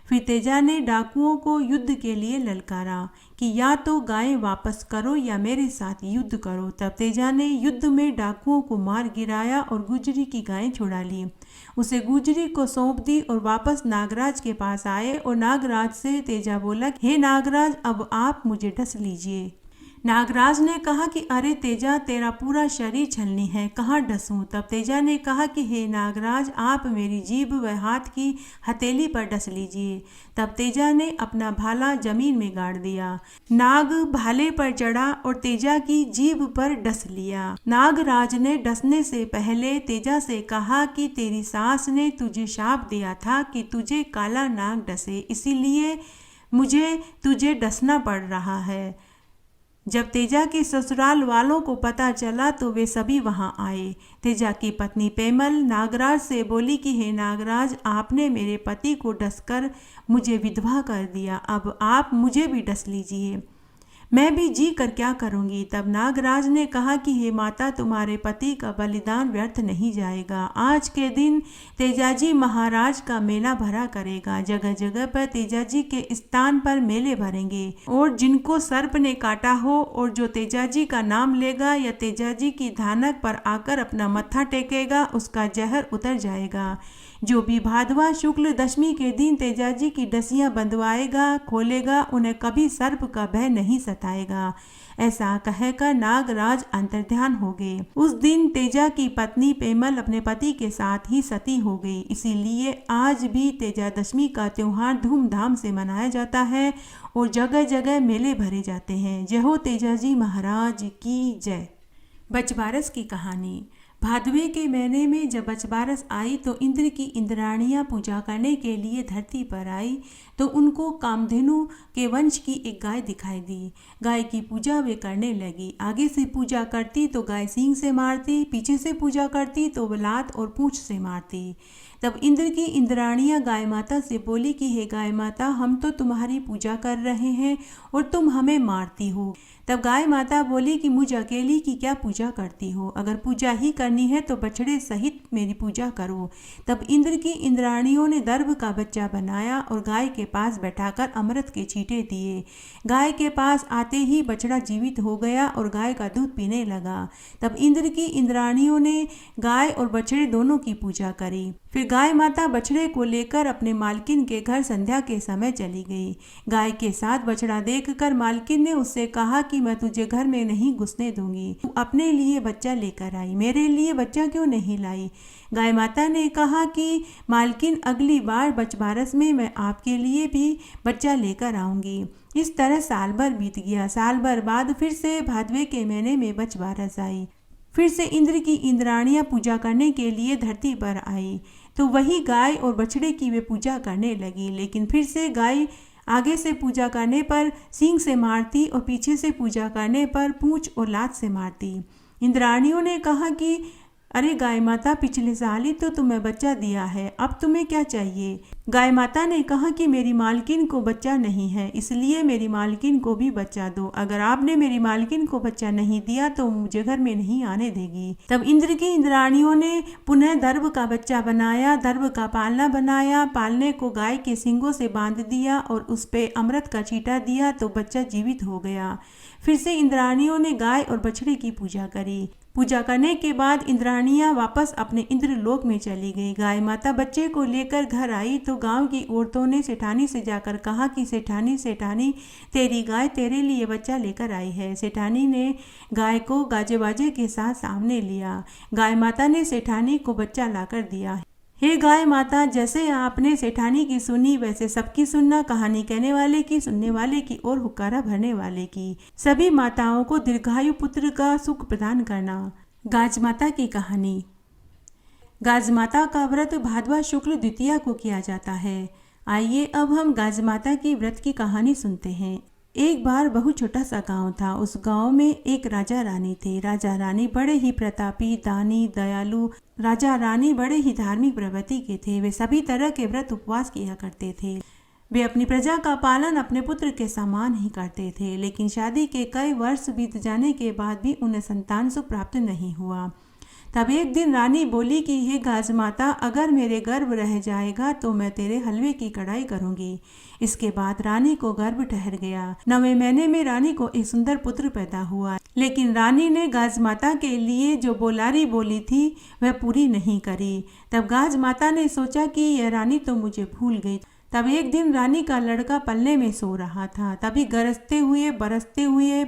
फिर तेजा ने डाकुओं को युद्ध के लिए ललकारा कि या तो गायें वापस करो या मेरे साथ युद्ध करो। तब तेजा ने युद्ध में डाकुओं को मार गिराया और गुजरी की गायें छुड़ा ली। उसे गुजरी को सौंप दी और वापस नागराज के पास आए और नागराज से तेजा बोला, हे नागराज, अब आप मुझे डस लीजिए। नागराज ने कहा कि अरे तेजा, तेरा पूरा शरीर छलनी है, कहाँ डसूं। तब तेजा ने कहा कि हे नागराज, आप मेरी जीभ व हाथ की हथेली पर डस लीजिए। तब तेजा ने अपना भाला जमीन में गाड़ दिया। नाग भाले पर चढ़ा और तेजा की जीभ पर डस लिया। नागराज ने डसने से पहले तेजा से कहा कि तेरी सास ने तुझे शाप दिया था कि तुझे काला नाग डसे, इसीलिए मुझे तुझे डसना पड़ रहा है। जब तेजा के ससुराल वालों को पता चला तो वे सभी वहां आए। तेजा की पत्नी पेमल नागराज से बोली कि हे नागराज, आपने मेरे पति को डसकर मुझे विधवा कर दिया, अब आप मुझे भी डस लीजिए, मैं भी जी कर क्या करूंगी। तब नागराज ने कहा कि हे माता, तुम्हारे पति का बलिदान व्यर्थ नहीं जाएगा। आज के दिन तेजाजी महाराज का मेला भरा करेगा। जगह जगह पर तेजाजी के स्थान पर मेले भरेंगे और जिनको सर्प ने काटा हो और जो तेजाजी का नाम लेगा या तेजाजी की धानक पर आकर अपना मत्था टेकेगा, उसका जहर उतर जाएगा। जो भी भादवा शुक्ल दशमी के दिन तेजाजी की डसियां बंधवाएगा, खोलेगा, उन्हें कभी सर्प का भय नहीं सताएगा। ऐसा कहकर नागराज अंतर्ध्यान हो गए। उस दिन तेजा की पत्नी पेमल अपने पति के साथ ही सती हो गई। इसीलिए आज भी तेजा दशमी का त्योहार धूमधाम से मनाया जाता है और जगह जगह मेले भरे जाते हैं। जय हो तेजाजी महाराज की जय। बचबारस की कहानी। भादवे के महीने में जब बचबारस आई तो इंद्र की इंद्राणियाँ पूजा करने के लिए धरती पर आई तो उनको कामधेनु के वंश की एक गाय दिखाई दी। गाय की पूजा वे करने लगी। आगे से पूजा करती तो गाय सींग से मारती, पीछे से पूजा करती तो वो लात और पूंछ से मारती। तब इंद्र की इंद्राणियां गाय माता से बोली कि हे गाय माता, हम तो तुम्हारी पूजा कर रहे हैं और तुम हमें मारती हो। तब गाय माता बोली कि मुझ अकेली की क्या पूजा करती हो, अगर पूजा ही करनी है तो बछड़े सहित मेरी पूजा करो। तब इंद्र की इंद्राणियों ने दर्भ का बच्चा बनाया और गाय के पास बैठाकर अमृत के छींटे दिए। गाय के पास आते ही बछड़ा जीवित हो गया और गाय का दूध पीने लगा। तब इंद्र की इंद्राणियों ने गाय और बछड़े दोनों की पूजा करी। फिर गाय माता बछड़े को लेकर अपने मालकिन के घर संध्या के समय चली गई। गाय के साथ बछड़ा देखकर मालकिन ने उससे कहा कि मैं तुझे घर में नहीं घुसने दूंगी, तू अपने लिए बच्चा लेकर आई, मेरे लिए बच्चा क्यों नहीं लाई। गाय माता ने कहा कि मालकिन, अगली बार बछबारस में मैं आपके लिए भी बच्चा लेकर आऊंगी। इस तरह साल भर बीत गया। साल भर बाद फिर से भादवे के महीने में बछबारस आई। फिर से इंद्र की इंद्राणियां पूजा करने के लिए धरती पर आई तो वही गाय और बछड़े की वे पूजा करने लगी। लेकिन फिर से गाय आगे से पूजा करने पर सींग से मारती और पीछे से पूजा करने पर पूंछ और लात से मारती। इंद्राणियों ने कहा कि अरे गाय माता, पिछले साल ही तो तुम्हें बच्चा दिया है, अब तुम्हें क्या चाहिए। गाय माता ने कहा कि मेरी मालकिन को बच्चा नहीं है, इसलिए मेरी मालकिन को भी बच्चा दो। अगर आपने मेरी मालकिन को बच्चा नहीं दिया तो मुझे घर में नहीं आने देगी। तब इंद्र की इंद्राणियों ने पुनः दर्भ का बच्चा बनाया, दर्भ का पालना बनाया, पालने को गाय के सींगों से बांध दिया और उस पे अमृत का छींटा दिया तो बच्चा जीवित हो गया। फिर से इंद्राणियों ने गाय और बछड़े की पूजा करी। पूजा करने के बाद इंद्राणियां वापस अपने इंद्रलोक में चली गई। गाय माता बच्चे को लेकर घर आई तो गांव की औरतों ने सेठानी से जाकर कहा कि सेठानी सेठानी, तेरी गाय तेरे लिए बच्चा लेकर आई है। सेठानी ने गाय को गाजे बाजे के साथ सामने लिया। गाय माता ने सेठानी को बच्चा लाकर दिया। हे गाय माता, जैसे आपने सेठानी की सुनी वैसे सबकी सुनना, कहानी कहने वाले की, सुनने वाले की और हुक्कारा भरने वाले की। सभी माताओं को दीर्घायु पुत्र का सुख प्रदान करना। गाज माता की कहानी। गाज माता का व्रत भादवा शुक्ल द्वितीया को किया जाता है। आइए अब हम गाज माता की व्रत की कहानी सुनते हैं। एक बार बहुत छोटा सा गांव था। उस गांव में एक राजा रानी थे। राजा रानी बड़े ही प्रतापी, दानी, दयालु, राजा रानी बड़े ही धार्मिक प्रवृत्ति के थे। वे सभी तरह के व्रत उपवास किया करते थे। वे अपनी प्रजा का पालन अपने पुत्र के समान ही करते थे। लेकिन शादी के कई वर्ष बीत जाने के बाद भी उन्हें संतान सुख प्राप्त नहीं हुआ। तब एक दिन रानी बोली कि हे गाज माता, अगर मेरे गर्भ रह जाएगा तो मैं तेरे हलवे की कढ़ाई करूंगी। इसके बाद रानी को गर्भ ठहर गया। 9वें महीने में रानी को एक सुंदर पुत्र पैदा हुआ। लेकिन रानी ने गाज माता के लिए जो बोलारी बोली थी वह पूरी नहीं करी। तब गाज माता ने सोचा कि यह रानी तो मुझे भूल गई। तब एक दिन रानी का लड़का पलने में सो रहा था। तभी गरजते हुए बरसते हुए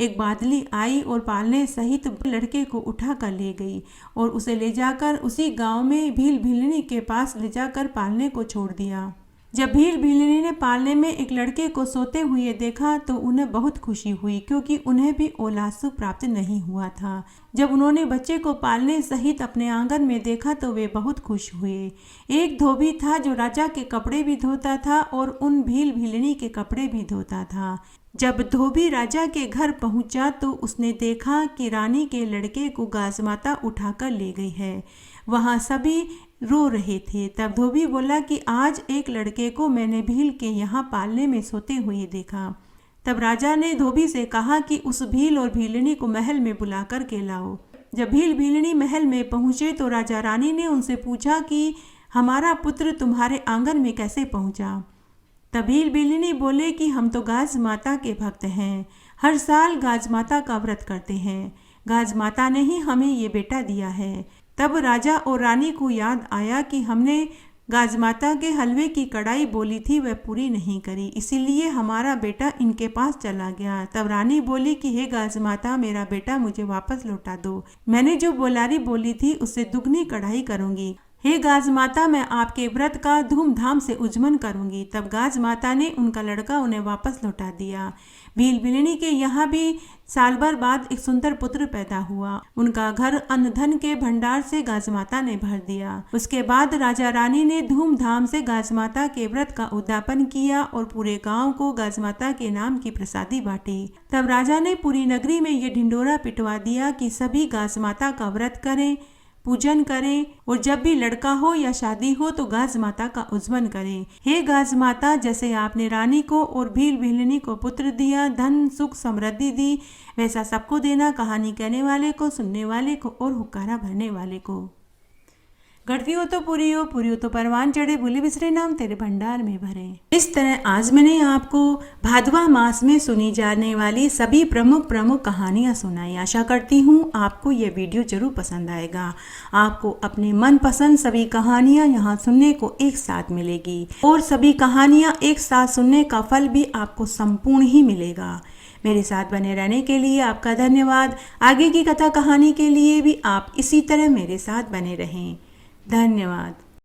एक बादली आई और पालने सहित लड़के को उठा कर ले गई और उसे ले जाकर उसी गांव में भील भीलनी के पास ले जाकर पालने को छोड़ दिया। जब भील भीलनी ने पालने में एक लड़के को सोते हुए देखा तो उन्हें बहुत खुशी हुई, क्योंकि उन्हें भी औलाद सुख प्राप्त नहीं हुआ था। जब उन्होंने बच्चे को पालने सहित अपने आंगन में देखा तो वे बहुत खुश हुए। एक धोबी था जो राजा के कपड़े भी धोता था और उन भील भीलनी के कपड़े भी धोता था। जब धोबी राजा के घर पहुंचा तो उसने देखा कि रानी के लड़के को गाज माता उठाकर ले गई है। वहां सभी रो रहे थे। तब धोबी बोला कि आज एक लड़के को मैंने भील के यहाँ पालने में सोते हुए देखा। तब राजा ने धोबी से कहा कि उस भील और भीलनी को महल में बुला कर के लाओ। जब भील भीलनी महल में पहुंचे तो राजा रानी ने उनसे पूछा कि हमारा पुत्र तुम्हारे आंगन में कैसे पहुंचा। तब भील भीलनी बोले कि हम तो गाज माता के भक्त हैं, हर साल गाज माता का व्रत करते हैं, गाज माता ने ही हमें ये बेटा दिया है। तब राजा और रानी को याद आया कि हमने गाज माता के हलवे की कढ़ाई बोली थी वह पूरी नहीं करी, इसीलिए हमारा बेटा इनके पास चला गया। तब रानी बोली कि हे गाज माता, मेरा बेटा मुझे वापस लौटा दो। मैंने जो बोलारी बोली थी उससे दुगनी कढ़ाई करूंगी। हे गाज माता, मैं आपके व्रत का धूमधाम से उज्जमन करूंगी। तब गाज माता ने उनका लड़का उन्हें वापस लौटा दिया। भील भीलनी के यहाँ भी साल भर बाद एक सुंदर पुत्र पैदा हुआ। उनका घर अन्न धन के भंडार से गाज माता ने भर दिया। उसके बाद राजा रानी ने धूमधाम से गाज माता के व्रत का उद्यापन किया और पूरे गांव को गाज माता के नाम की प्रसादी बांटी। तब राजा ने पूरी नगरी में ये ढिंडोरा पिटवा दिया कि सभी गाज माता का व्रत करें, पूजन करें और जब भी लड़का हो या शादी हो तो गाज माता का उज्जवल करें। हे गाज माता, जैसे आपने रानी को और भील भिलनी को पुत्र दिया, धन सुख समृद्धि दी, वैसा सबको देना, कहानी कहने वाले को, सुनने वाले को और हुक्कारा भरने वाले को। गढ़ती हो तो पूरी हो तो परवान चढ़े, भूले बिसरे नाम तेरे भंडार में भरे। इस तरह आज मैंने आपको भादवा मास में सुनी जाने वाली सभी प्रमुख कहानियाँ सुनाई। आशा करती हूँ आपको ये वीडियो जरूर पसंद आएगा। आपको अपने मनपसंद सभी कहानियाँ यहाँ सुनने को एक साथ मिलेगी और सभी कहानियाँ एक साथ सुनने का फल भी आपको संपूर्ण ही मिलेगा। मेरे साथ बने रहने के लिए आपका धन्यवाद। आगे की कथा कहानी के लिए भी आप इसी तरह मेरे साथ बने रहें। धन्यवाद।